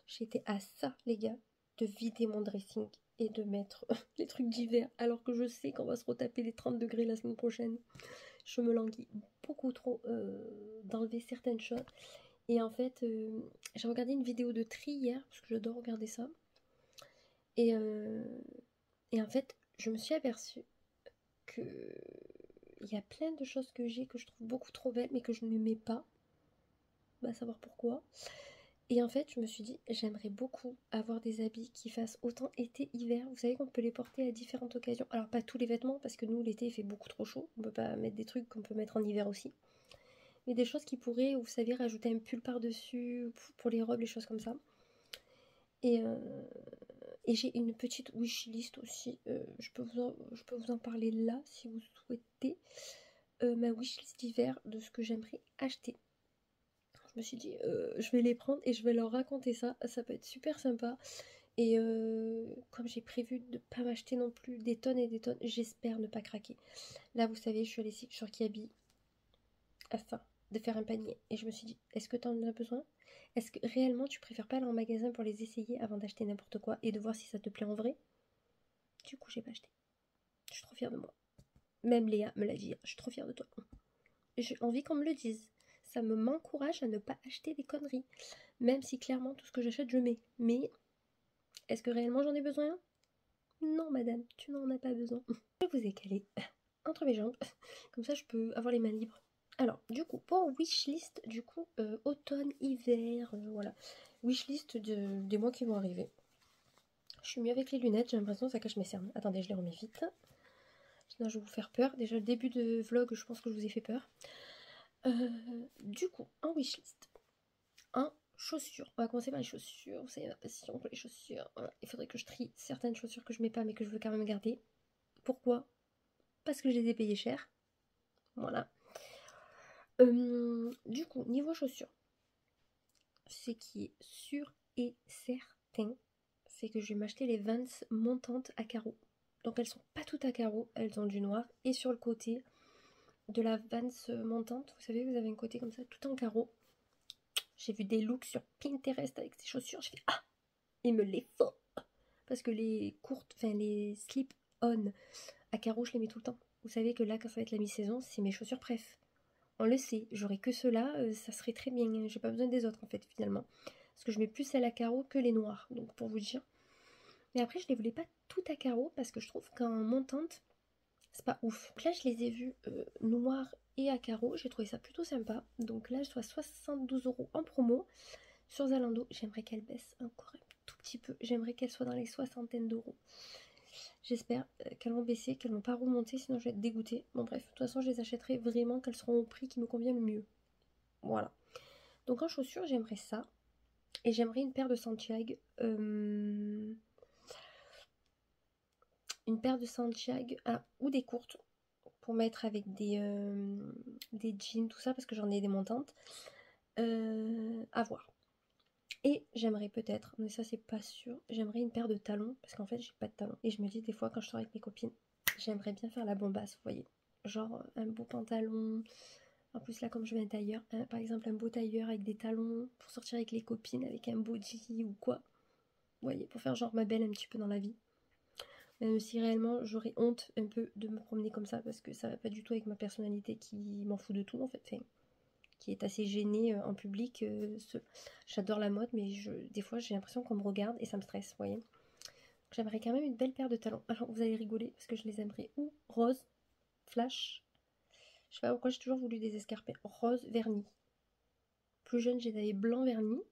j'étais à ça, les gars, de vider mon dressing et de mettre les trucs d'hiver, alors que je sais qu'on va se retaper les 30 degrés la semaine prochaine. Je me languis beaucoup trop d'enlever certaines choses. Et en fait, j'ai regardé une vidéo de tri hier, parce que j'adore regarder ça. Et en fait, je me suis aperçue que il y a plein de choses que j'ai que je trouve beaucoup trop belles, mais que je ne mets pas. On va savoir pourquoi. Et en fait, je me suis dit, j'aimerais beaucoup avoir des habits qui fassent autant été-hiver. Vous savez qu'on peut les porter à différentes occasions. Alors, pas tous les vêtements, parce que nous, l'été, il fait beaucoup trop chaud. On peut pas mettre des trucs qu'on peut mettre en hiver aussi. Mais des choses qui pourraient, vous savez, rajouter un pull par-dessus, pour les robes, les choses comme ça. Et j'ai une petite wishlist aussi. Je peux vous en parler là, si vous souhaitez. Ma wishlist d'hiver de ce que j'aimerais acheter. Je me suis dit, je vais les prendre et je vais leur raconter ça. Ça peut être super sympa. Et comme j'ai prévu de ne pas m'acheter non plus des tonnes et des tonnes, j'espère ne pas craquer. Là, vous savez, je suis allée sur Kiabi afin de faire un panier. Et je me suis dit, est-ce que tu en as besoin? Est-ce que réellement tu préfères pas aller en magasin pour les essayer avant d'acheter n'importe quoi et de voir si ça te plaît en vrai? Du coup, j'ai pas acheté. Je suis trop fière de moi. Même Léa me l'a dit, je suis trop fière de toi. J'ai envie qu'on me le dise. Ça m'encourage à ne pas acheter des conneries. Même si clairement tout ce que j'achète je mets. Mais est-ce que réellement j'en ai besoin? Non madame, tu n'en as pas besoin. Je vous ai calé entre mes jambes. Comme ça je peux avoir les mains libres. Alors du coup pour wishlist, du coup automne, hiver, voilà. Wishlist des mois qui vont arriver. Je suis mieux avec les lunettes, j'ai l'impression que ça cache mes cernes. Attendez, je les remets vite. Sinon je vais vous faire peur. Déjà le début de vlog, je pense que je vous ai fait peur. Du coup, en wishlist, en chaussures. On va commencer par les chaussures. Vous savez ma passion pour les chaussures. Voilà. Il faudrait que je trie certaines chaussures que je mets pas mais que je veux quand même garder. Pourquoi? Parce que je les ai payées cher. Voilà. Du coup, niveau chaussures, ce qui est sûr et certain, c'est que je vais m'acheter les Vans montantes à carreaux. Donc elles sont pas toutes à carreaux, elles ont du noir. Et sur le côté de la Vans montante, vous savez, vous avez un côté comme ça, tout en carreaux. J'ai vu des looks sur Pinterest avec ces chaussures. J'ai fait ah, il me les faut. Parce que les courtes, enfin les slip-on à carreaux, je les mets tout le temps. Vous savez que là, quand ça va être la mi-saison, c'est mes chaussures préf. On le sait, j'aurais que ceux-là, ça serait très bien. J'ai pas besoin des autres en fait finalement. Parce que je mets plus celles à carreaux que les noirs, donc pour vous dire. Mais après, je les voulais pas toutes à carreaux parce que je trouve qu'en montante, c'est pas ouf. Donc là, je les ai vus noirs et à carreaux. J'ai trouvé ça plutôt sympa. Donc là, je suis à 72 € en promo. Sur Zalando, j'aimerais qu'elle baisse encore un tout petit peu. J'aimerais qu'elle soit dans les soixantaines d'euros. J'espère qu'elles vont baisser, qu'elles vont pas remonter, sinon je vais être dégoûtée. Bon bref, de toute façon, je les achèterai vraiment qu'elles seront au prix qui me convient le mieux. Voilà. Donc en chaussures, j'aimerais ça. Et j'aimerais une paire de Santiago. Une paire de Santiago ou des courtes pour mettre avec des jeans, tout ça, parce que j'en ai des montantes. À voir. Et j'aimerais peut-être, mais ça c'est pas sûr, j'aimerais une paire de talons, parce qu'en fait j'ai pas de talons. Et je me dis des fois quand je sors avec mes copines, j'aimerais bien faire la bombasse, vous voyez. Genre un beau pantalon, en plus là comme je vais un tailleur, par exemple un beau tailleur avec des talons, pour sortir avec les copines, avec un body ou quoi. Vous voyez, pour faire genre ma belle un petit peu dans la vie. Même si réellement j'aurais honte un peu de me promener comme ça, parce que ça va pas du tout avec ma personnalité qui m'en fout de tout en fait. Enfin, qui est assez gênée en public. J'adore la mode, mais des fois j'ai l'impression qu'on me regarde et ça me stresse, vous voyez. J'aimerais quand même une belle paire de talons. Alors vous allez rigoler parce que je les aimerais ou rose, flash. Je sais pas pourquoi j'ai toujours voulu des escarpins rose vernis. Plus jeune, je les avais blanc vernis.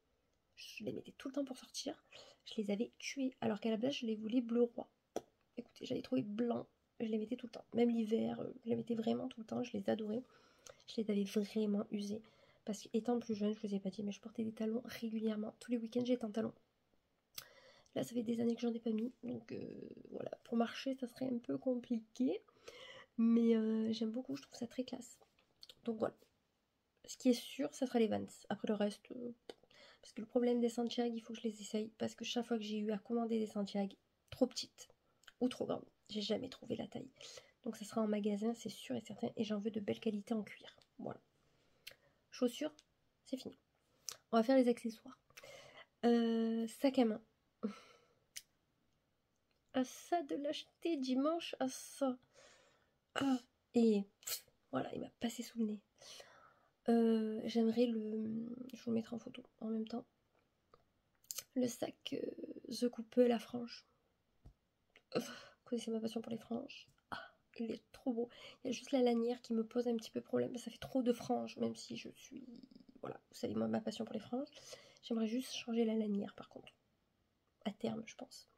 Je les mettais tout le temps pour sortir. Je les avais tués. Alors qu'à la base, je les voulais bleu roi. Écoutez, j'avais trouvé blanc. Je les mettais tout le temps. Même l'hiver, je les mettais vraiment tout le temps. Je les adorais. Je les avais vraiment usés. Parce qu'étant plus jeune, je vous ai pas dit, mais je portais des talons régulièrement. Tous les week-ends, j'étais en talons. Là, ça fait des années que j'en ai pas mis. Donc voilà, pour marcher, ça serait un peu compliqué. Mais j'aime beaucoup, je trouve ça très classe. Donc voilà. Ce qui est sûr, ça sera les Vans. Après le reste, parce que le problème des Santiago, il faut que je les essaye. Parce que chaque fois que j'ai eu à commander des Santiago, trop petites ou trop grandes, j'ai jamais trouvé la taille. Donc ça sera en magasin, c'est sûr et certain. Et j'en veux de belle qualité en cuir. Voilà. Chaussures, c'est fini. On va faire les accessoires. Sac à main. À ça de l'acheter dimanche, à ça. Ah, et voilà, il m'a passé sous le nez. J'aimerais je vous le mettrai en photo en même temps. Le sac The Couple à franges. Vous connaissez ma passion pour les franges. Ah, il est trop beau. Il y a juste la lanière qui me pose un petit peu problème. Ça fait trop de franges, même si je suis... Voilà, vous savez, moi, ma passion pour les franges. J'aimerais juste changer la lanière, par contre. À terme, je pense.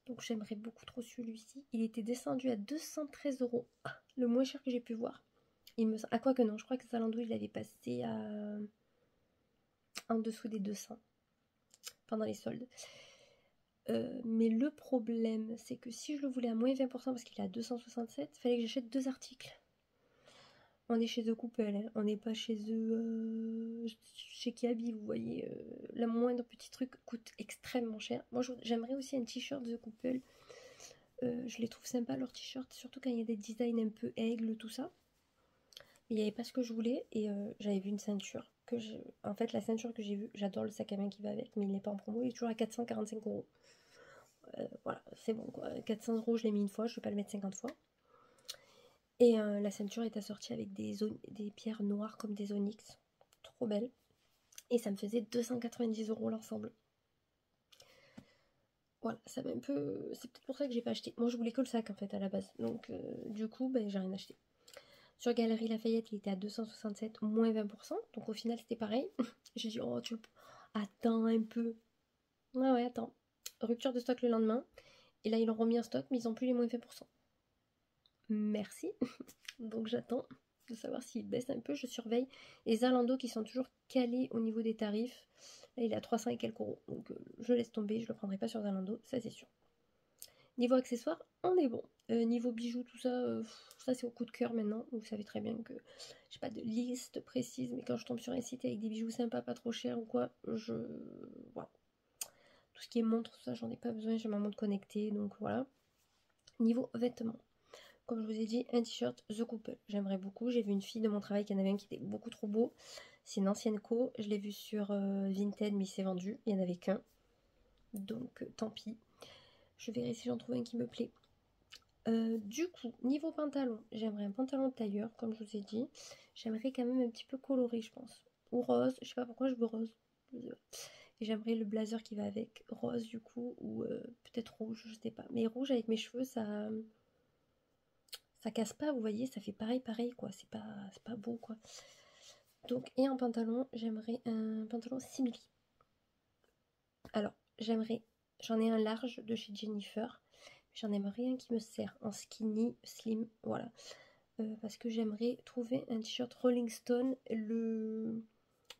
Donc j'aimerais beaucoup trop celui-ci. Il était descendu à 213 €. Le moins cher que j'ai pu voir. Ah, quoi que non, je crois que Zalando, il avait passé en dessous des 200 pendant les soldes. Mais le problème, c'est que si je le voulais à moins 20%, parce qu'il est à 267, il fallait que j'achète 2 articles. On est chez The Couple, hein. On n'est pas chez chez Kiabi, vous voyez. Le moindre petit truc coûte extrêmement cher. Moi, j'aimerais aussi un t-shirt The Couple. Je les trouve sympas, leurs t-shirts, surtout quand il y a des designs un peu aigle, tout ça. Mais il n'y avait pas ce que je voulais, et j'avais vu une ceinture. En fait, la ceinture que j'ai vue, j'adore le sac à main qui va avec, mais il n'est pas en promo, il est toujours à 445 €. Voilà, c'est bon quoi. 400 €, je l'ai mis une fois, je ne vais pas le mettre 50 fois. Et la ceinture est assortie avec des pierres noires comme des onyx. Trop belle. Et ça me faisait 290 € l'ensemble. Voilà, ça m'a un peu... C'est peut-être pour ça que j'ai pas acheté. Moi, je voulais que le sac en fait à la base. Donc du coup, ben, j'ai rien acheté. Sur Galeries Lafayette, il était à 267, moins 20%. Donc au final, c'était pareil. J'ai dit, oh, attends un peu. Ouais, attends. Rupture de stock le lendemain. Et là, ils l'ont remis en stock, mais ils n'ont plus les moins 20%. Merci. Donc j'attends de savoir s'il baisse un peu, je surveille. Les Zalando qui sont toujours calés au niveau des tarifs. Là, il est à 300 et quelques euros. Donc je laisse tomber, je le prendrai pas sur Zalando, ça c'est sûr. Niveau accessoires, on est bon. Niveau bijoux, tout ça, ça c'est au coup de cœur maintenant. Vous savez très bien que j'ai pas de liste précise, mais quand je tombe sur un site avec des bijoux sympas, pas trop chers ou quoi, voilà. Tout ce qui est montre, tout ça, j'en ai pas besoin, j'ai ma montre connectée, donc voilà. Niveau vêtements. Comme je vous ai dit, un t-shirt The Couple. J'aimerais beaucoup. J'ai vu une fille de mon travail qui en avait un qui était beaucoup trop beau. C'est une ancienne co. Je l'ai vu sur Vinted, mais il s'est vendu. Il n'y en avait qu'un. Donc tant pis. Je verrai si j'en trouve un qui me plaît. Du coup, niveau pantalon, j'aimerais un pantalon de tailleur, comme je vous ai dit. J'aimerais quand même un petit peu coloré, je pense. Ou rose, je sais pas pourquoi je veux rose. Et j'aimerais le blazer qui va avec. Rose, du coup, ou peut-être rouge, je sais pas. Mais rouge avec mes cheveux, ça casse pas, vous voyez, ça fait pareil, pareil, quoi. C'est pas beau, quoi. Donc, et en pantalon, j'aimerais un pantalon simili. Alors, j'en ai un large de chez Jennifer. J'en aimerais un qui me sert en skinny, slim, voilà. Parce que j'aimerais trouver un t-shirt Rolling Stone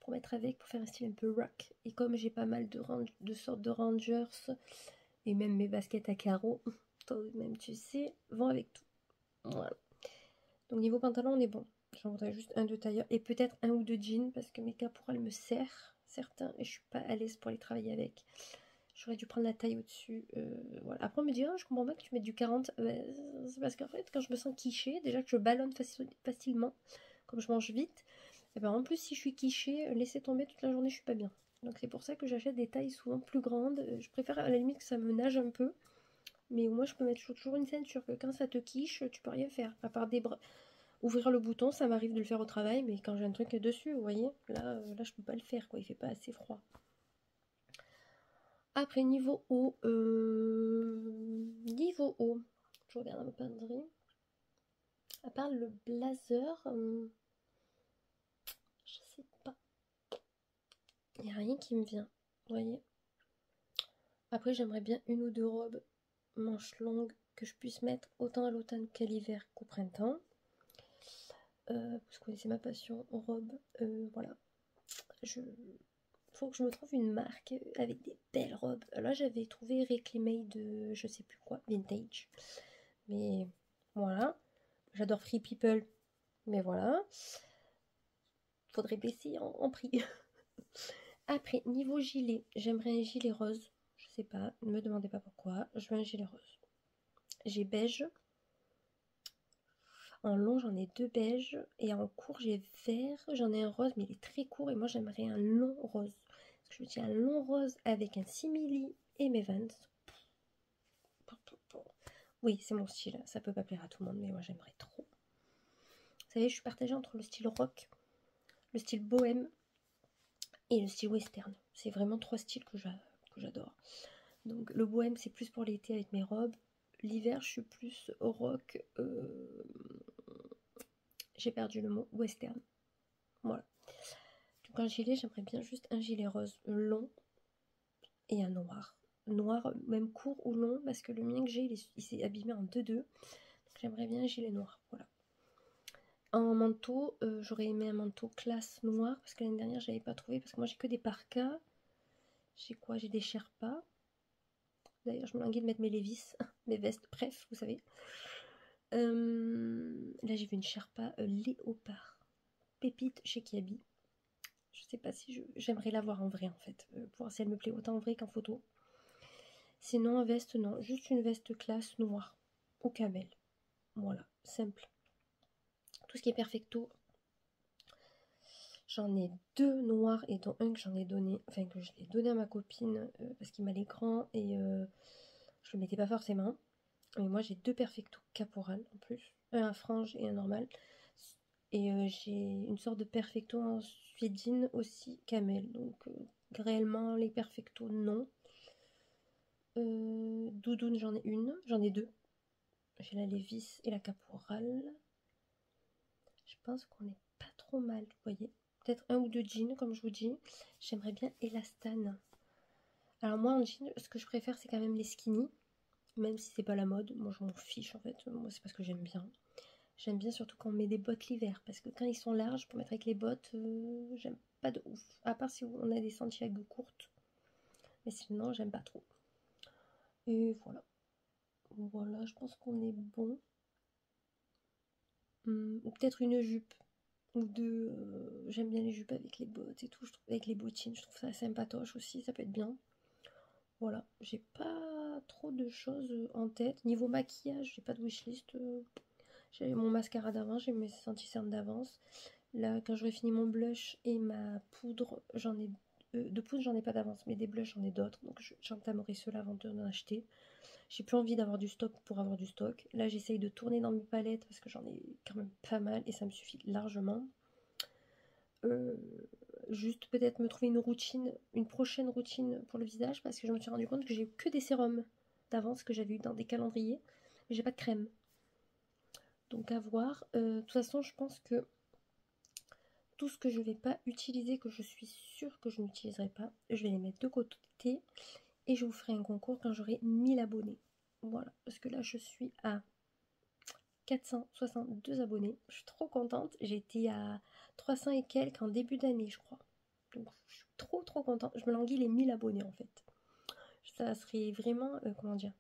pour mettre avec, pour faire un style un peu rock. Et comme j'ai pas mal de sortes de Rangers, et même mes baskets à carreaux, toi-même tu sais, vont avec tout. Voilà. Donc niveau pantalon, on est bon. J'en voudrais juste un de tailleur et peut-être un ou deux jeans parce que mes caporales me serrent certains et je suis pas à l'aise pour les travailler avec. J'aurais dû prendre la taille au-dessus. Voilà. Après, on me dit, oh, je comprends pas que tu mettes du 40. C'est parce qu'en fait, quand je me sens quichée, déjà que je ballonne facilement, comme je mange vite, et ben en plus, si je suis quichée, laisser tomber toute la journée, je suis pas bien. Donc c'est pour ça que j'achète des tailles souvent plus grandes. Je préfère à la limite que ça me nage un peu. Mais moi, je peux mettre toujours une ceinture, que quand ça te quiche, tu peux rien faire. À part ouvrir le bouton, ça m'arrive de le faire au travail, mais quand j'ai un truc dessus, vous voyez, là je peux pas le faire, quoi. Il fait pas assez froid. Après, niveau haut, je regarde dans ma peinture. À part le blazer, je sais pas. Il n'y a rien qui me vient, vous voyez. Après, j'aimerais bien une ou deux robes manches longues que je puisse mettre autant à l'automne qu'à l'hiver qu'au printemps. Vous connaissez ma passion aux robes, voilà. Faut que je me trouve une marque avec des belles robes. Là, j'avais trouvé Reclaimé de je sais plus quoi, vintage. Mais voilà. J'adore Free People. Mais voilà. Faudrait baisser en prix. Après, niveau gilet, j'aimerais un gilet rose. Je sais pas, ne me demandez pas pourquoi. Je veux un gilet rose. J'ai beige. En long, j'en ai deux beiges. Et en court, j'ai vert. J'en ai un rose, mais il est très court. Et moi, j'aimerais un long rose. Parce que je tiens un long rose avec un simili et mes Vans. Oui, c'est mon style. Ça peut pas plaire à tout le monde, mais moi, j'aimerais trop. Vous savez, je suis partagée entre le style rock, le style bohème et le style western. C'est vraiment trois styles que j'adore. Donc, le bohème, c'est plus pour l'été avec mes robes. L'hiver, je suis plus rock. J'ai perdu le mot western. Voilà. Donc un gilet, j'aimerais bien juste un gilet rose long et un noir. Noir, même court ou long, parce que le mien que j'ai, il s'est abîmé en 2-2. Donc j'aimerais bien un gilet noir. Voilà. En manteau, j'aurais aimé un manteau classe noir, parce que l'année dernière, je n'avais pas trouvé, parce que moi j'ai que des parkas. J'ai quoi? J'ai des Sherpas. D'ailleurs, je me languis de mettre mes Levi's, mes vestes, bref, vous savez. Là, j'ai vu une Sherpa léopard. Pépite chez Kiabi. Je sais pas si j'aimerais la voir en vrai en fait, pour voir si elle me plaît autant en vrai qu'en photo. Sinon en veste, non, juste une veste classe noire au camel. Voilà, simple. Tout ce qui est perfecto, j'en ai deux noirs et dont un que j'en ai donné, enfin que je l'ai donné à ma copine parce qu'il m'a les grands et je le mettais pas forcément. Mais moi j'ai deux perfecto caporal en plus, un à frange et un normal. Et j'ai une sorte de perfecto en suédine aussi camel. Donc réellement les perfecto non. Doudoune j'en ai deux. J'ai la Levis et la caporale. Je pense qu'on est pas trop mal, vous voyez. Peut-être un ou deux jeans, comme je vous dis. J'aimerais bien Elastane. Alors moi en jean, ce que je préfère c'est quand même les skinny. Même si c'est pas la mode, moi je m'en fiche en fait. Moi c'est parce que j'aime bien. J'aime bien surtout quand on met des bottes l'hiver. Parce que quand ils sont larges, pour mettre avec les bottes, j'aime pas de ouf. À part si on a des Santiago courtes. Mais sinon j'aime pas trop. Et voilà. Voilà, je pense qu'on est bon. Ou peut-être une jupe. Ou deux. J'aime bien les jupes avec les bottes et tout. Avec les bottines, je trouve ça sympatoche aussi. Ça peut être bien. Voilà. J'ai pas trop de choses en tête. Niveau maquillage, j'ai pas de wishlist. J'ai mon mascara d'avance, j'ai mes anti-cernes d'avance. Là, quand j'aurai fini mon blush et ma poudre, j'en ai de poudre, j'en ai pas d'avance, mais des blushs, j'en ai d'autres. Donc j'entamerai ceux-là avant d'en acheter. J'ai plus envie d'avoir du stock pour avoir du stock. Là, j'essaye de tourner dans mes palettes parce que j'en ai quand même pas mal et ça me suffit largement. Juste peut-être me trouver une prochaine routine pour le visage parce que je me suis rendu compte que j'ai que des sérums d'avance que j'avais eu dans des calendriers, mais j'ai pas de crème. Donc à voir. De toute façon, je pense que tout ce que je vais pas utiliser, que je suis sûre que je n'utiliserai pas, je vais les mettre de côté et je vous ferai un concours quand j'aurai 1000 abonnés. Voilà, parce que là je suis à 462 abonnés. Je suis trop contente. J'ai été à 300 et quelques en début d'année, je crois. Donc je suis trop contente. Je me languis les 1000 abonnés en fait. Ça serait vraiment, comment dire,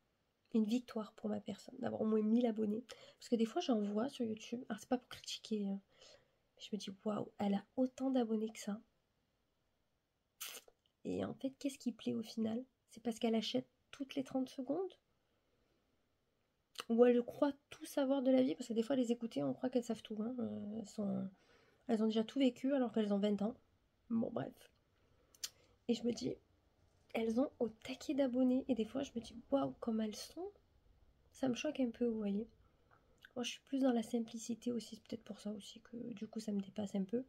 une victoire pour ma personne d'avoir au moins 1000 abonnés. Parce que des fois j'en vois sur YouTube. Alors c'est pas pour critiquer, hein. Je me dis waouh, elle a autant d'abonnés que ça. Et en fait, qu'est-ce qui plaît au final? C'est parce qu'elle achète toutes les 30 secondes? Ou elle croit tout savoir de la vie? Parce que des fois, les écouter, on croit qu'elles savent tout, hein. Elles ont déjà tout vécu alors qu'elles ont 20 ans. Bon, bref. Et je me dis, elles ont au taquet d'abonnés. Et des fois, je me dis, waouh, comme elles sont. Ça me choque un peu, vous voyez. Moi, je suis plus dans la simplicité aussi. C'est peut-être pour ça aussi que du coup, ça me dépasse un peu.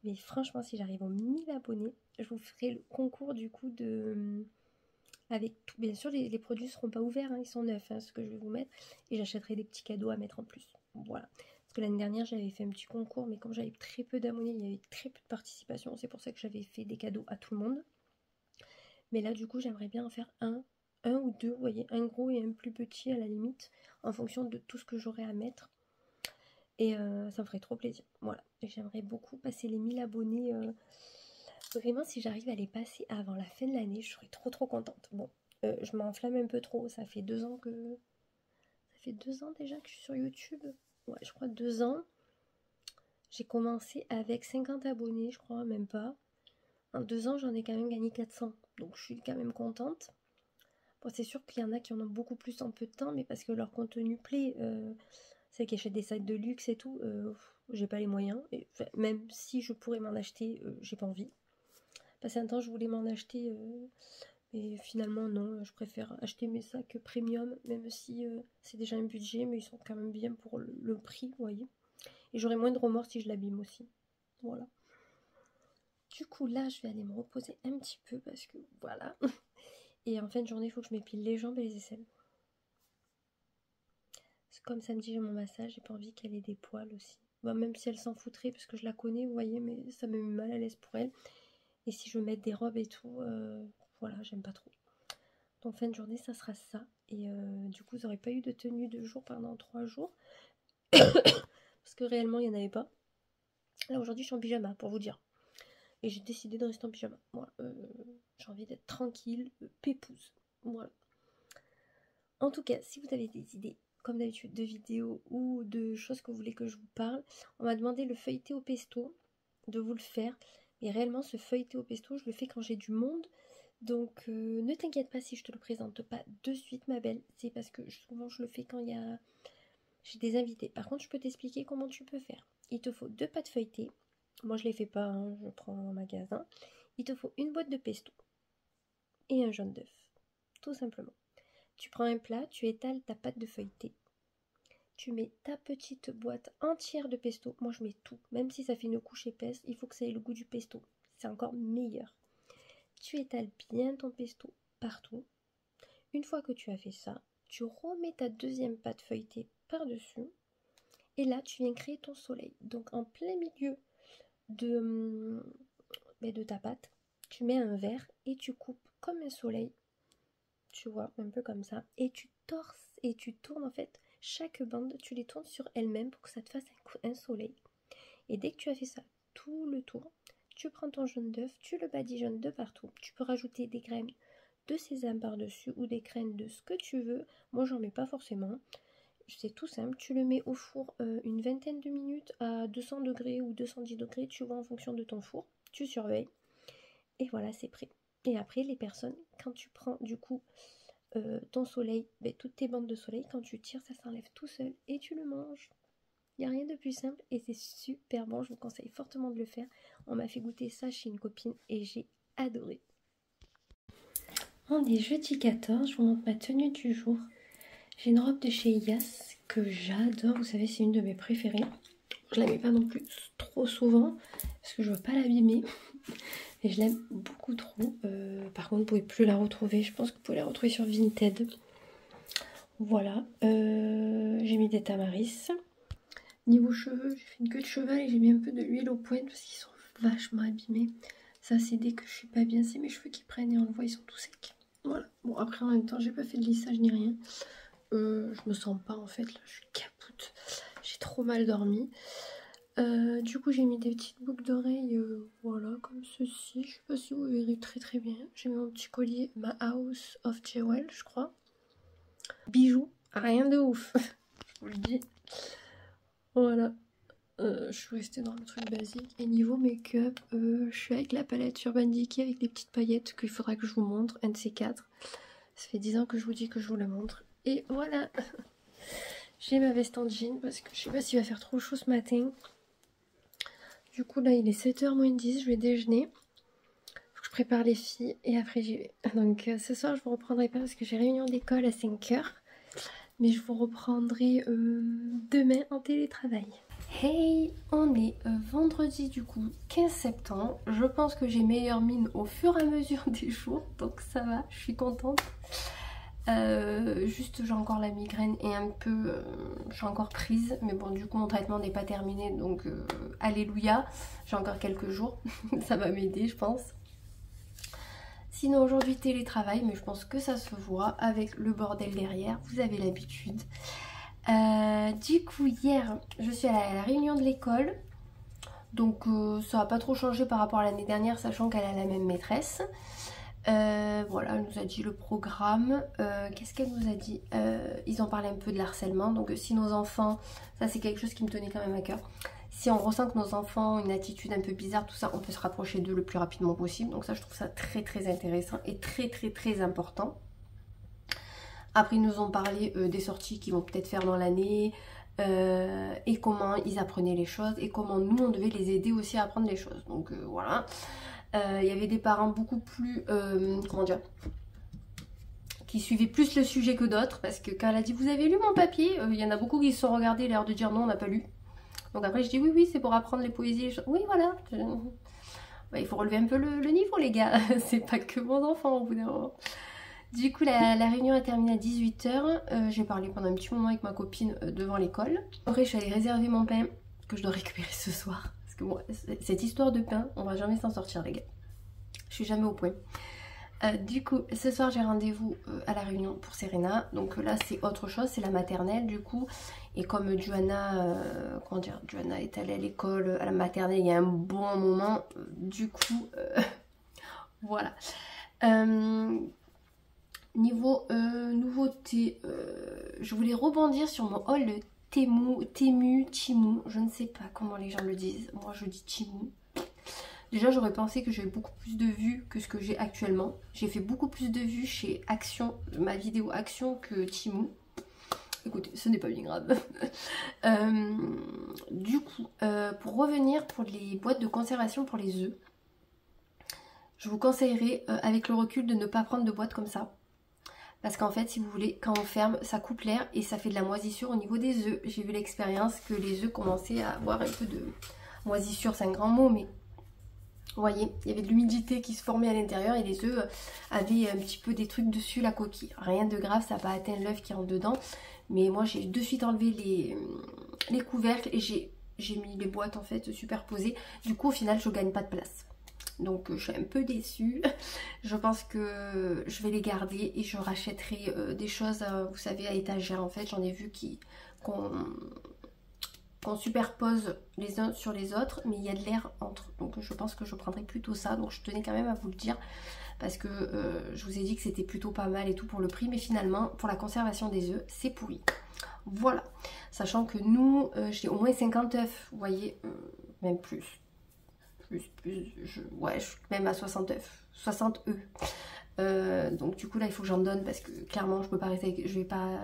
Mais franchement, si j'arrive aux 1000 abonnés, je vous ferai le concours du coup de... Avec tout. Bien sûr, les produits ne seront pas ouverts, hein, ils sont neufs, hein, ce que je vais vous mettre. Et j'achèterai des petits cadeaux à mettre en plus. Voilà. Parce que l'année dernière, j'avais fait un petit concours, mais comme j'avais très peu d'abonnés, il y avait très peu de participation. C'est pour ça que j'avais fait des cadeaux à tout le monde. Mais là, du coup, j'aimerais bien en faire un ou deux, vous voyez, un gros et un plus petit à la limite, en fonction de tout ce que j'aurai à mettre. Et ça me ferait trop plaisir. Voilà. Et j'aimerais beaucoup passer les 1000 abonnés. Vraiment, si j'arrive à les passer avant la fin de l'année, je serais trop contente. Bon, je m'enflamme un peu trop. Ça fait 2 ans que... Ça fait 2 ans déjà que je suis sur YouTube. Ouais, je crois 2 ans. J'ai commencé avec 50 abonnés, je crois, même pas. En 2 ans, j'en ai quand même gagné 400. Donc, je suis quand même contente. Bon, c'est sûr qu'il y en a qui en ont beaucoup plus en peu de temps, mais parce que leur contenu plaît. C'est qui achètent des sites de luxe et tout. J'ai pas les moyens. Et, enfin, même si je pourrais m'en acheter, j'ai pas envie. Passé un temps, je voulais m'en acheter. Et finalement, non, je préfère acheter mes sacs premium, même si c'est déjà un budget, mais ils sont quand même bien pour le prix, vous voyez. Et j'aurai moins de remords si je l'abîme aussi. Voilà. Du coup, là, je vais aller me reposer un petit peu parce que voilà. Et en fin de journée, il faut que je m'épile les jambes et les aisselles. Comme samedi, j'ai mon massage, j'ai pas envie qu'elle ait des poils aussi. Bah, même si elle s'en foutrait, parce que je la connais, vous voyez, mais ça me met mal à l'aise pour elle. Et si je veux mettre des robes et tout, voilà, j'aime pas trop. Donc fin de journée, ça sera ça. Et du coup, vous n'aurez pas eu de tenue de jour pendant 3 jours. Parce que réellement, il n'y en avait pas. Là, aujourd'hui, je suis en pyjama, pour vous dire. Et j'ai décidé de rester en pyjama. Voilà. J'ai envie d'être tranquille, pépouse. Voilà. En tout cas, si vous avez des idées, comme d'habitude, de vidéos ou de choses que vous voulez que je vous parle, on m'a demandé le feuilleté au pesto, de vous le faire. Mais réellement, ce feuilleté au pesto, je le fais quand j'ai du monde. Donc ne t'inquiète pas si je te le présente pas de suite, ma belle. C'est parce que souvent je le fais quand j'ai des invités. Par contre, je peux t'expliquer comment tu peux faire. Il te faut 2 pâtes feuilletées. Moi, je les fais pas, hein, je prends en magasin. Il te faut une boîte de pesto et un jaune d'œuf. Tout simplement. Tu prends un plat, tu étales ta pâte de feuilleté. Tu mets ta petite boîte entière de pesto. Moi, je mets tout. Même si ça fait une couche épaisse, il faut que ça ait le goût du pesto. C'est encore meilleur. Tu étales bien ton pesto partout. Une fois que tu as fait ça, tu remets ta deuxième pâte feuilletée par-dessus. Et là, tu viens créer ton soleil. Donc, en plein milieu de ta pâte, tu mets un verre et tu coupes comme un soleil. Tu vois, un peu comme ça. Et tu torses et tu tournes en fait. Chaque bande, tu les tournes sur elles-mêmes pour que ça te fasse un soleil. Et dès que tu as fait ça tout le tour, tu prends ton jaune d'œuf, tu le badigeonnes de partout. Tu peux rajouter des graines de sésame par-dessus ou des graines de ce que tu veux. Moi, j'en mets pas forcément. C'est tout simple. Tu le mets au four une vingtaine de minutes à 200 degrés ou 210 degrés. Tu vois en fonction de ton four. Tu surveilles. Et voilà, c'est prêt. Et après, les personnes, quand tu prends du coup ton soleil, toutes tes bandes de soleil, quand tu tires, ça s'enlève tout seul et tu le manges. Il n'y a rien de plus simple et c'est super bon. Je vous conseille fortement de le faire. On m'a fait goûter ça chez une copine et j'ai adoré. On est jeudi 14, je vous montre ma tenue du jour. J'ai une robe de chez Yas que j'adore. Vous savez, c'est une de mes préférées. Je la mets pas non plus trop souvent parce que je veux pas l'abîmer. Mais je l'aime beaucoup trop. Par contre, vous pouvez plus la retrouver. Je pense que vous pouvez la retrouver sur Vinted. Voilà. J'ai mis des tamaris. Niveau cheveux, j'ai fait une queue de cheval et j'ai mis un peu de l'huile aux pointes parce qu'ils sont vachement abîmés. Ça, c'est dès que je suis pas bien, c'est mes cheveux qui prennent et on le voit, ils sont tout secs. Voilà. Bon, après, en même temps, j'ai pas fait de lissage ni rien. Je me sens pas en fait, là, je suis capoute. J'ai trop mal dormi. Du coup, j'ai mis des petites boucles d'oreilles, voilà, comme ceci. Je sais pas si vous verrez très très bien. J'ai mis mon petit collier, ma House of Jewel, je crois. Bijoux, rien de ouf, je vous le dis. Voilà. Je suis restée dans le truc basique. Et niveau make-up, je suis avec la palette Urban Decay avec des petites paillettes qu'il faudra que je vous montre, un de ces quatre. Ça fait 10 ans que je vous dis que je vous la montre. Et voilà. J'ai ma veste en jean parce que je sais pas s'il va faire trop chaud ce matin. Du coup là il est 7h moins 10, je vais déjeuner. Faut que je prépare les filles et après j'y vais. Donc ce soir je vous reprendrai pas parce que j'ai réunion d'école à 5h. Mais je vous reprendrai demain en télétravail. Hey, on est vendredi du coup 15 septembre. Je pense que j'ai meilleure mine au fur et à mesure des jours. Donc ça va, je suis contente. Juste j'ai encore la migraine et un peu je suis encore prise, mais bon du coup mon traitement n'est pas terminé, donc alléluia, j'ai encore quelques jours. Ça va m'aider je pense. Sinon aujourd'hui télétravail, mais je pense que ça se voit avec le bordel derrière, vous avez l'habitude. Du coup hier je suis à la réunion de l'école, donc ça n'a pas trop changé par rapport à l'année dernière, sachant qu'elle a la même maîtresse. Voilà, elle nous a dit le programme. Qu'est-ce qu'elle nous a dit? Ils ont parlé un peu de l'harcèlement. Donc si nos enfants, ça c'est quelque chose qui me tenait quand même à cœur. Si on ressent que nos enfants ont une attitude un peu bizarre, tout ça, on peut se rapprocher d'eux le plus rapidement possible. Donc ça, je trouve ça très très intéressant et très très très important. Après, ils nous ont parlé des sorties qu'ils vont peut-être faire dans l'année. Et comment ils apprenaient les choses et comment nous on devait les aider aussi à apprendre les choses. Donc voilà. Il y avait des parents beaucoup plus, comment dire, qui suivaient plus le sujet que d'autres, parce que quand elle a dit vous avez lu mon papier, il y en a beaucoup qui se sont regardés l'air de dire non on n'a pas lu. Donc après je dis oui oui c'est pour apprendre les poésies, oui voilà. Bah, il faut relever un peu le niveau les gars, c'est pas que mon enfant au bout d'un moment. Du coup la réunion a terminé à 18h, j'ai parlé pendant un petit moment avec ma copine devant l'école. Après je suis allée réserver mon pain que je dois récupérer ce soir. Parce que bon, cette histoire de pain, on va jamais s'en sortir les gars. Je suis jamais au point. Du coup, ce soir j'ai rendez-vous à la réunion pour Serena. Donc là c'est autre chose, c'est la maternelle du coup. Et comme Joanna, comment dire, Joanna est allée à l'école, à la maternelle il y a un bon moment. Du coup, voilà. Niveau nouveauté, je voulais rebondir sur mon haul Temu, je ne sais pas comment les gens le disent, moi je dis Temu. Déjà j'aurais pensé que j'avais beaucoup plus de vues que ce que j'ai actuellement. J'ai fait beaucoup plus de vues chez Action, ma vidéo Action que Temu. Écoutez, ce n'est pas bien grave. Du coup, pour revenir pour les boîtes de conservation pour les œufs, je vous conseillerais avec le recul de ne pas prendre de boîtes comme ça. Parce qu'en fait, si vous voulez, quand on ferme, ça coupe l'air et ça fait de la moisissure au niveau des œufs. J'ai vu l'expérience que les œufs commençaient à avoir un peu de moisissure, c'est un grand mot, mais vous voyez, il y avait de l'humidité qui se formait à l'intérieur et les œufs avaient un petit peu des trucs dessus la coquille. Rien de grave, ça n'a pas atteint l'œuf qui rentre dedans. Mais moi, j'ai de suite enlevé les couvercles et j'ai mis les boîtes en fait superposées. Du coup, au final, je ne gagne pas de place. Donc je suis un peu déçue. Je pense que je vais les garder et je rachèterai des choses, vous savez, à étagère. En fait, j'en ai vu qu'on superpose les uns sur les autres, mais il y a de l'air entre. Donc je pense que je prendrai plutôt ça. Donc je tenais quand même à vous le dire parce que je vous ai dit que c'était plutôt pas mal et tout pour le prix, mais finalement pour la conservation des œufs, c'est pourri. Voilà. Sachant que nous, j'ai au moins 50 œufs, vous voyez, même plus. Ouais, je suis même à 60 œufs, 60 œufs. Donc du coup là il faut que j'en donne parce que clairement je peux pas rester avec, je vais pas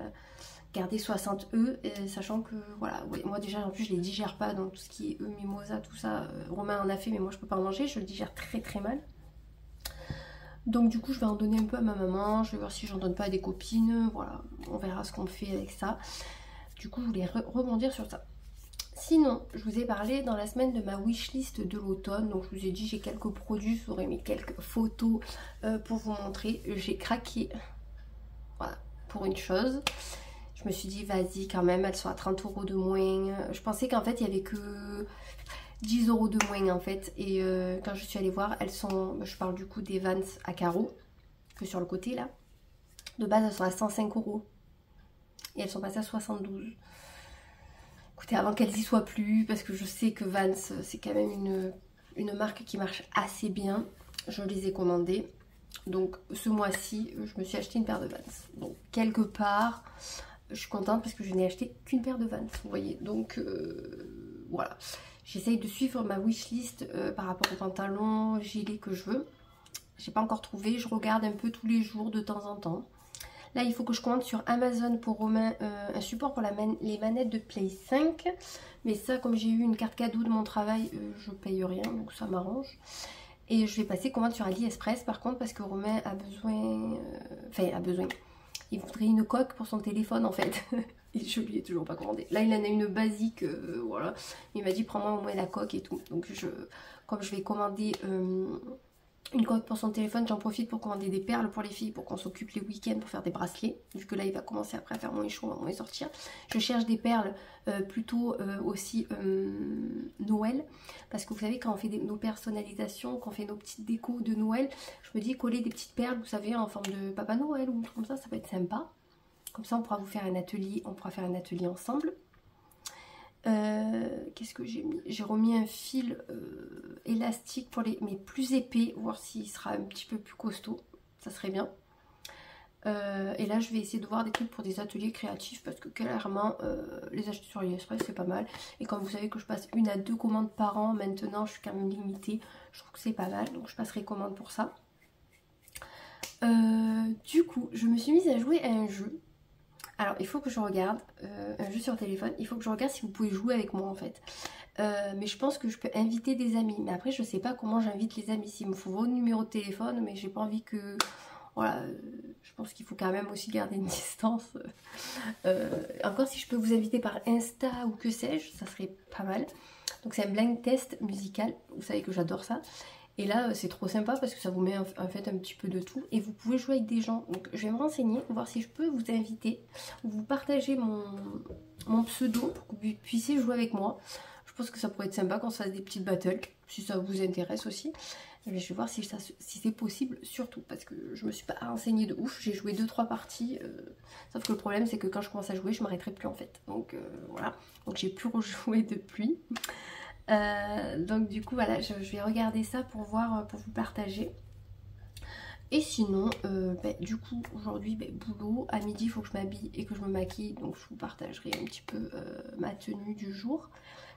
garder 60 œufs, sachant que voilà, ouais, moi déjà en plus je les digère pas, donc tout ce qui est œufs, mimosa, tout ça, Romain en a fait mais moi je peux pas en manger, je le digère très très mal. Donc du coup je vais en donner un peu à ma maman, je vais voir si j'en donne pas à des copines, voilà, on verra ce qu'on fait avec ça. Du coup je voulais rebondir sur ça. Sinon, je vous ai parlé dans la semaine de ma wishlist de l'automne. Donc je vous ai dit j'ai quelques produits, je vous aurais mis quelques photos pour vous montrer. J'ai craqué, voilà, pour une chose. Je me suis dit vas-y quand même, elles sont à 30 € de moins. Je pensais qu'en fait il y avait que 10 € de moins en fait. Et quand je suis allée voir, elles sont, je parle du coup des Vans à carreaux, que sur le côté là. De base elles sont à 105 € et elles sont passées à 72. Écoutez, avant qu'elles y soient plus, parce que je sais que Vans, c'est quand même une marque qui marche assez bien. Je les ai commandées. Donc ce mois-ci, je me suis acheté une paire de Vans. Donc quelque part, je suis contente parce que je n'ai acheté qu'une paire de Vans, vous voyez. Donc voilà. J'essaye de suivre ma wishlist par rapport aux pantalons, gilets que je veux. J'ai pas encore trouvé, je regarde un peu tous les jours de temps en temps. Là, il faut que je commande sur Amazon pour Romain un support pour les manettes de Play 5. Mais ça, comme j'ai eu une carte cadeau de mon travail, je paye rien, donc ça m'arrange. Et je vais passer commande sur AliExpress par contre, parce que Romain a besoin... a besoin. Il voudrait une coque pour son téléphone en fait. Et je lui ai toujours pas commandé. Là, il en a une basique, voilà. Il m'a dit, prends-moi au moins la coque et tout. Donc, comme je vais commander... une coque pour son téléphone, j'en profite pour commander des perles pour les filles pour qu'on s'occupe les week-ends pour faire des bracelets, vu que là il va commencer après à faire moins chaud, on va sortir. Je cherche des perles plutôt aussi Noël, parce que vous savez quand on fait nos personnalisations, quand on fait nos petites décos de Noël, je me dis coller des petites perles, vous savez, en forme de Papa Noël ou comme ça peut être sympa. Comme ça on pourra vous faire un atelier, on pourra faire un atelier ensemble. Qu'est-ce que j'ai mis? J'ai remis un fil élastique pour mais plus épais, voir s'il sera un petit peu plus costaud, ça serait bien. Et là je vais essayer de voir des trucs pour des ateliers créatifs parce que clairement les acheter sur AliExpress c'est pas mal. Et comme vous savez que je passe 1 à 2 commandes par an maintenant, je suis quand même limitée, je trouve que c'est pas mal, donc je passerai commande pour ça. Du coup je me suis mise à jouer à un jeu. Alors il faut que je regarde un jeu sur téléphone, il faut que je regarde si vous pouvez jouer avec moi en fait. Mais je pense que je peux inviter des amis. Mais après je sais pas comment j'invite les amis. S'il me faut vos numéros de téléphone, mais j'ai pas envie que... Voilà, je pense qu'il faut quand même aussi garder une distance. Encore si je peux vous inviter par Insta ou que sais-je, ça serait pas mal. Donc c'est un blind test musical, vous savez que j'adore ça. Et là c'est trop sympa parce que ça vous met en fait un petit peu de tout. Et vous pouvez jouer avec des gens. Donc je vais me renseigner, voir si je peux vous inviter. Vous partagez mon pseudo pour que vous puissiez jouer avec moi. Je pense que ça pourrait être sympa qu'on se fasse des petites battles, si ça vous intéresse aussi. Mais je vais voir si c'est possible, surtout parce que je me suis pas renseignée de ouf. J'ai joué 2-3 parties, sauf que le problème c'est que quand je commence à jouer, je m'arrêterai plus en fait. Donc voilà, donc j'ai plus rejoué depuis. Donc du coup voilà, je vais regarder ça pour voir, pour vous partager. Et sinon, du coup aujourd'hui boulot, à midi il faut que je m'habille et que je me maquille, donc je vous partagerai un petit peu ma tenue du jour.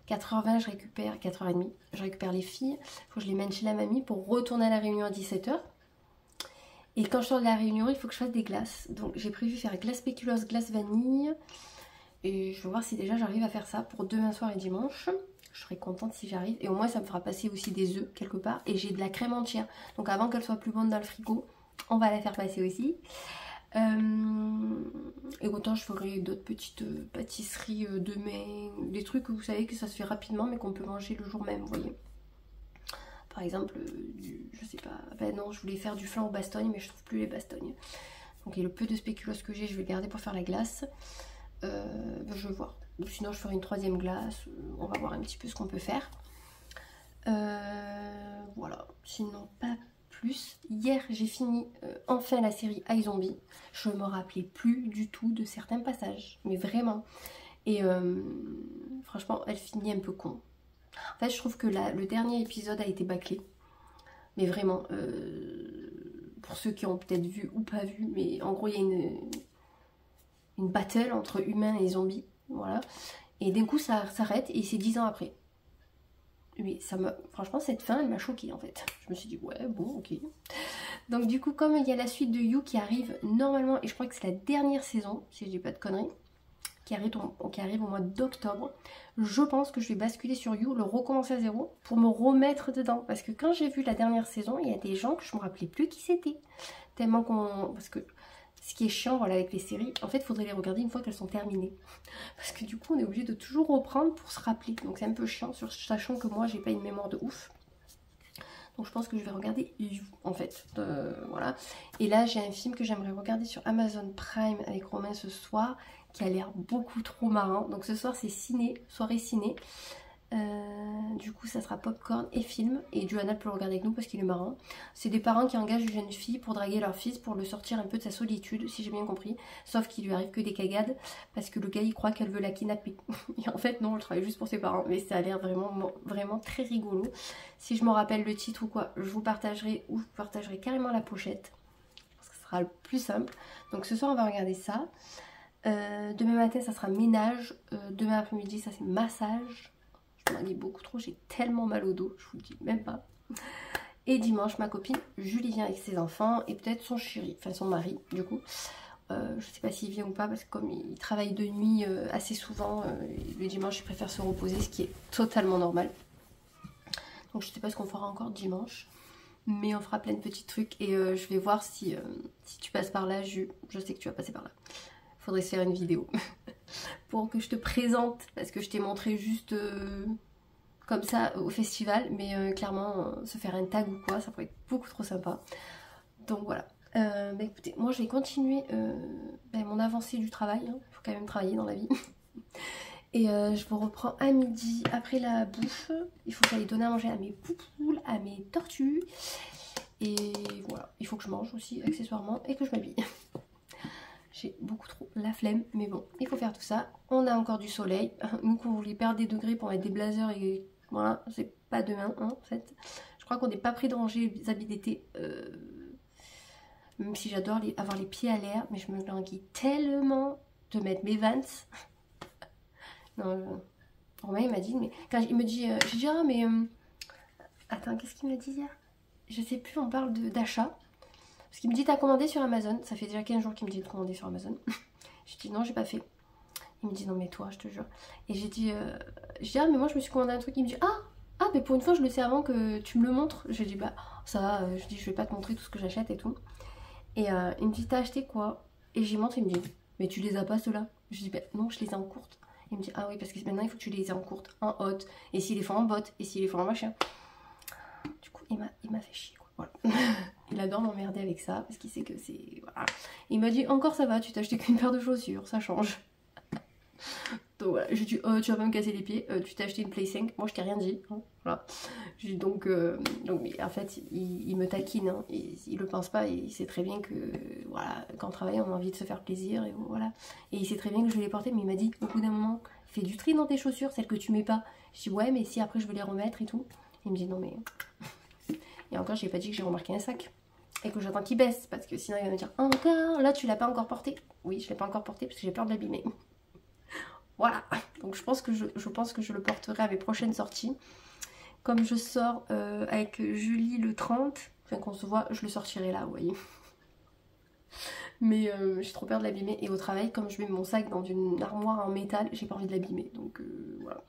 4h20 je récupère, 4h30 je récupère les filles, il faut que je les mène chez la mamie pour retourner à la réunion à 17h. Et quand je sors de la réunion il faut que je fasse des glaces, donc j'ai prévu faire glace spéculoos, glace vanille. Et je vais voir si déjà j'arrive à faire ça pour demain soir et dimanche. Je serai contente si j'arrive. Et au moins ça me fera passer aussi des œufs quelque part. Et j'ai de la crème entière. Donc avant qu'elle soit plus bonne dans le frigo, on va la faire passer aussi. Et autant je ferai d'autres petites pâtisseries demain. Des trucs que vous savez que ça se fait rapidement mais qu'on peut manger le jour même, vous voyez. Par exemple, je sais pas. Ben non, je voulais faire du flan aux bastognes mais je trouve plus les bastognes. Donc et le peu de spéculoos que j'ai, je vais le garder pour faire la glace. Je vais voir. Ou sinon je ferai une 3e glace. On va voir un petit peu ce qu'on peut faire. Voilà. Sinon pas plus. Hier j'ai fini enfin la série iZombie. Je me rappelais plus du tout de certains passages. Mais vraiment. Et franchement elle finit un peu con. En fait je trouve que le dernier épisode a été bâclé. Mais vraiment. Pour ceux qui ont peut-être vu ou pas vu. Mais en gros il y a une battle entre humains et zombies, voilà. Et d'un coup ça s'arrête et c'est 10 ans après. Mais franchement cette fin elle m'a choquée en fait. Je me suis dit ouais bon ok. Donc du coup comme il y a la suite de You qui arrive normalement et je crois que c'est la dernière saison si je dis pas de conneries. qui arrive au mois d'octobre. Je pense que je vais basculer sur You, le recommencer à zéro pour me remettre dedans. Parce que quand j'ai vu la dernière saison, il y a des gens que je me rappelais plus qui c'était. Tellement qu'on... Parce que ce qui est chiant voilà, avec les séries, en fait, il faudrait les regarder une fois qu'elles sont terminées. Parce que du coup, on est obligé de toujours reprendre pour se rappeler. Donc c'est un peu chiant, sachant que moi, j'ai pas une mémoire de ouf. Donc je pense que je vais regarder You, en fait. Voilà. Et là, j'ai un film que j'aimerais regarder sur Amazon Prime avec Romain ce soir, qui a l'air beaucoup trop marrant. Donc ce soir, c'est ciné, soirée ciné. Du coup, ça sera popcorn et film. Et Johanna peut le regarder avec nous parce qu'il est marrant. C'est des parents qui engagent une jeune fille pour draguer leur fils, pour le sortir un peu de sa solitude, si j'ai bien compris. Sauf qu'il lui arrive que des cagades parce que le gars, il croit qu'elle veut la kidnapper. Et en fait, non, elle travaille juste pour ses parents. Mais ça a l'air vraiment très rigolo. Si je me rappelle le titre ou quoi, je vous partagerai ou je vous partagerai carrément la pochette. Parce que ce sera le plus simple. Donc ce soir, on va regarder ça. Demain matin, ça sera ménage. Demain après-midi, ça c'est massage. Je m'en dis beaucoup trop, j'ai tellement mal au dos, je vous le dis même pas. Et dimanche, ma copine Julie vient avec ses enfants et peut-être son chéri, enfin son mari du coup. Je sais pas s'il vient ou pas parce que comme il travaille de nuit assez souvent, le dimanche il préfère se reposer, ce qui est totalement normal. Donc je sais pas ce qu'on fera encore dimanche. Mais on fera plein de petits trucs et je vais voir si tu passes par là, je sais que tu vas passer par là. Faudrait se faire une vidéo pour que je te présente parce que je t'ai montré juste comme ça au festival, mais clairement se faire un tag ou quoi, ça pourrait être beaucoup trop sympa. Donc voilà. Bah écoutez, moi je vais continuer mon avancée du travail, hein. Il faut quand même travailler dans la vie. Et je vous reprends à midi après la bouffe. Il faut que j'aille donner à manger à mes poupoules, à mes tortues. Et voilà, il faut que je mange aussi accessoirement et que je m'habille. J'ai beaucoup trop la flemme, mais bon, il faut faire tout ça. On a encore du soleil. Nous, qu'on voulait perdre des degrés pour mettre des blazers et voilà, c'est pas demain, hein, en fait. Je crois qu'on n'est pas prêt de ranger les habits d'été. Même si j'adore avoir les pieds à l'air, mais je me languis tellement de mettre mes Vans. Non, Romain, il m'a dit, mais quand il me dit, j'ai dit, ah, mais attends, qu'est-ce qu'il m'a dit hier? Je sais plus, on parle d'achat. Parce qu'il me dit, t'as commandé sur Amazon. Ça fait déjà 15 jours qu'il me dit de commander sur Amazon. J'ai dit, non, j'ai pas fait. Il me dit, non, mais toi, je te jure. Et j'ai dit, ah, mais moi, je me suis commandé un truc. Il me dit, ah, mais pour une fois, je le sais avant que tu me le montres. J'ai dit, bah, ça va. Je dis, je vais pas te montrer tout ce que j'achète et tout. Et il me dit, t'as acheté quoi? Et j'y montre, il me dit, mais tu les as pas ceux-là? Je dis, bah, non, je les ai en courte. Il me dit, ah oui, parce que maintenant, il faut que tu les aies en courte, en haute. Et s'il les faut en botte, et s'il les faut en machin. Du coup, il m'a fait chier, quoi. Voilà. Il adore m'emmerder avec ça parce qu'il sait que c'est... Voilà. Il m'a dit encore ça va, tu t'as acheté qu'une paire de chaussures, ça change. Donc voilà, j'ai dit tu vas pas me casser les pieds, tu t'as acheté une Play 5, moi je t'ai rien dit. Hein, voilà. Donc mais en fait il me taquine, hein, il le pense pas et il sait très bien que voilà, quand on travaille on a envie de se faire plaisir et voilà. Et il sait très bien que je vais les porter, mais il m'a dit au bout d'un moment, fais du tri dans tes chaussures, celles que tu mets pas. Je dis ouais mais si après je veux les remettre et tout. Il me dit non mais... Et encore j'ai pas dit que j'ai remarqué un sac. Et que j'attends qu'il baisse, parce que sinon il va me dire encore, là tu l'as pas encore porté. Oui, je l'ai pas encore porté parce que j'ai peur de l'abîmer. Voilà, donc je pense que je le porterai à mes prochaines sorties. Comme je sors avec Julie le 30, enfin qu'on se voit, je le sortirai là, vous voyez. Mais j'ai trop peur de l'abîmer. Et au travail, comme je mets mon sac dans une armoire en métal, j'ai pas envie de l'abîmer. Donc voilà.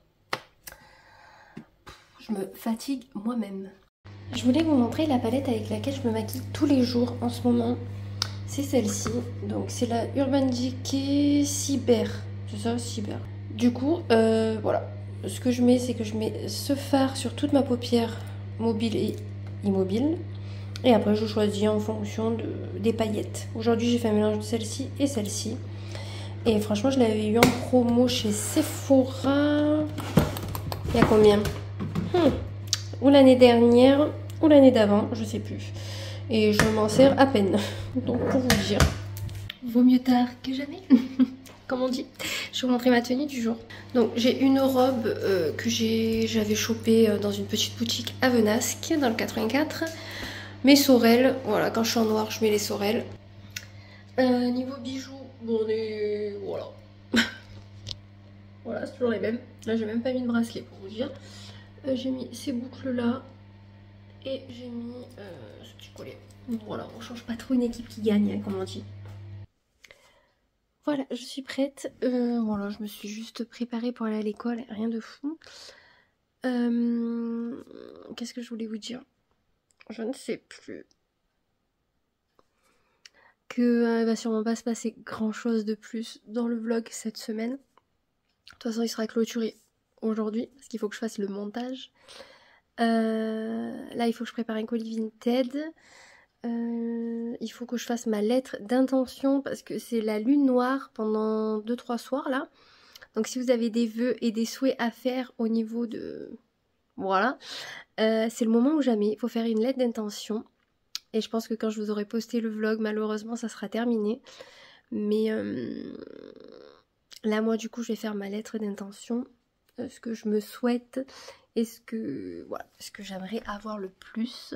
Je me fatigue moi-même. Je voulais vous montrer la palette avec laquelle je me maquille tous les jours en ce moment. C'est celle-ci. Donc c'est la Urban Decay Cyber. C'est ça, Cyber. Du coup, voilà. Ce que je mets, c'est que je mets ce fard sur toute ma paupière mobile et immobile. Et après, je choisis en fonction des paillettes. Aujourd'hui, j'ai fait un mélange de celle-ci et celle-ci. Et franchement, je l'avais eu en promo chez Sephora. Il y a combien ou l'année dernière, ou l'année d'avant, je sais plus. Et je m'en sers à peine. Donc pour vous dire, vaut mieux tard que jamais. Comme on dit. Je vais vous montrer ma tenue du jour. Donc j'ai une robe que j'avais chopée dans une petite boutique à Venasque, dans le 84. Mes sorels, voilà, quand je suis en noir, je mets les sorels. Niveau bijoux, bon, on est... voilà. Voilà, c'est toujours les mêmes. Là, j'ai même pas mis de bracelet pour vous dire. J'ai mis ces boucles là et j'ai mis ce petit collier. Voilà, on change pas trop une équipe qui gagne, hein, comme on dit. Voilà, je suis prête. Voilà, je me suis juste préparée pour aller à l'école, rien de fou. Qu'est-ce que je voulais vous dire? Je ne sais plus. Que va sûrement pas se passer grand chose de plus dans le vlog cette semaine. De toute façon, il sera clôturé aujourd'hui parce qu'il faut que je fasse le montage. Là, il faut que je prépare un colis Vinted. Il faut que je fasse ma lettre d'intention parce que c'est la lune noire pendant 2-3 soirs là. Donc si vous avez des vœux et des souhaits à faire au niveau de... Voilà. C'est le moment ou jamais. Il faut faire une lettre d'intention. Et je pense que quand je vous aurai posté le vlog, malheureusement, ça sera terminé. Mais là, moi, du coup, je vais faire ma lettre d'intention. Ce que je me souhaite et ce que j'aimerais avoir le plus.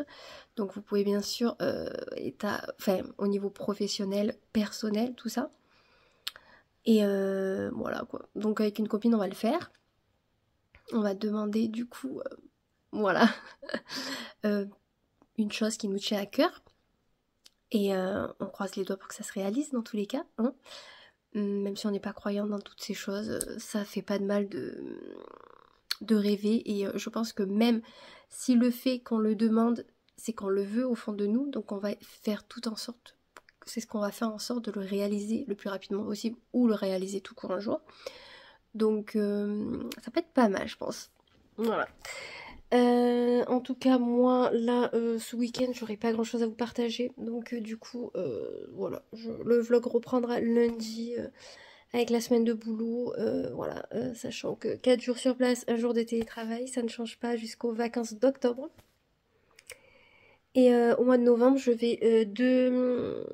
Donc, vous pouvez bien sûr, au niveau professionnel, personnel, tout ça. Et voilà, quoi. Donc, avec une copine, on va le faire. On va demander, du coup, voilà, une chose qui nous tient à cœur. Et on croise les doigts pour que ça se réalise dans tous les cas. Hein. Même si on n'est pas croyant dans toutes ces choses, ça fait pas de mal de rêver. Et je pense que même si le fait qu'on le demande, c'est qu'on le veut au fond de nous, donc on va faire tout en sorte, c'est ce qu'on va faire en sorte de le réaliser le plus rapidement possible ou le réaliser tout court un jour. Donc ça peut être pas mal, je pense. Voilà. En tout cas, moi, là, ce week-end, j'aurai pas grand-chose à vous partager. Donc, du coup, voilà. Le vlog reprendra lundi avec la semaine de boulot. Voilà, sachant que 4 jours sur place, 1 jour de télétravail, ça ne change pas jusqu'aux vacances d'octobre. Et au mois de novembre, je vais 2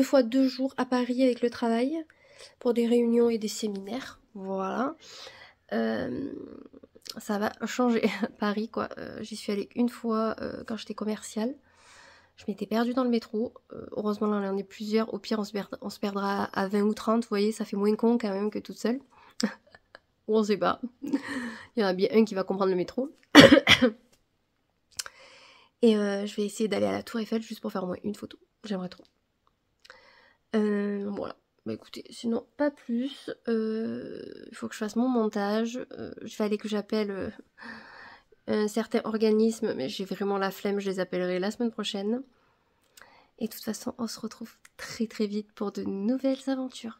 fois 2 jours à Paris avec le travail pour des réunions et des séminaires. Voilà. Ça va changer Paris quoi. J'y suis allée une fois quand j'étais commerciale. Je m'étais perdue dans le métro. Heureusement là on est plusieurs. Au pire on se perdra à 20 ou 30. Vous voyez ça fait moins con quand même que toute seule. Ou on sait pas. Il y en a bien un qui va comprendre le métro. Et je vais essayer d'aller à la Tour Eiffel juste pour faire au moins une photo. J'aimerais trop. Voilà. Bah écoutez, sinon pas plus. Il faut que je fasse mon montage. Je vais aller que j'appelle un certain organisme, mais j'ai vraiment la flemme, je les appellerai la semaine prochaine. Et de toute façon, on se retrouve très très vite pour de nouvelles aventures.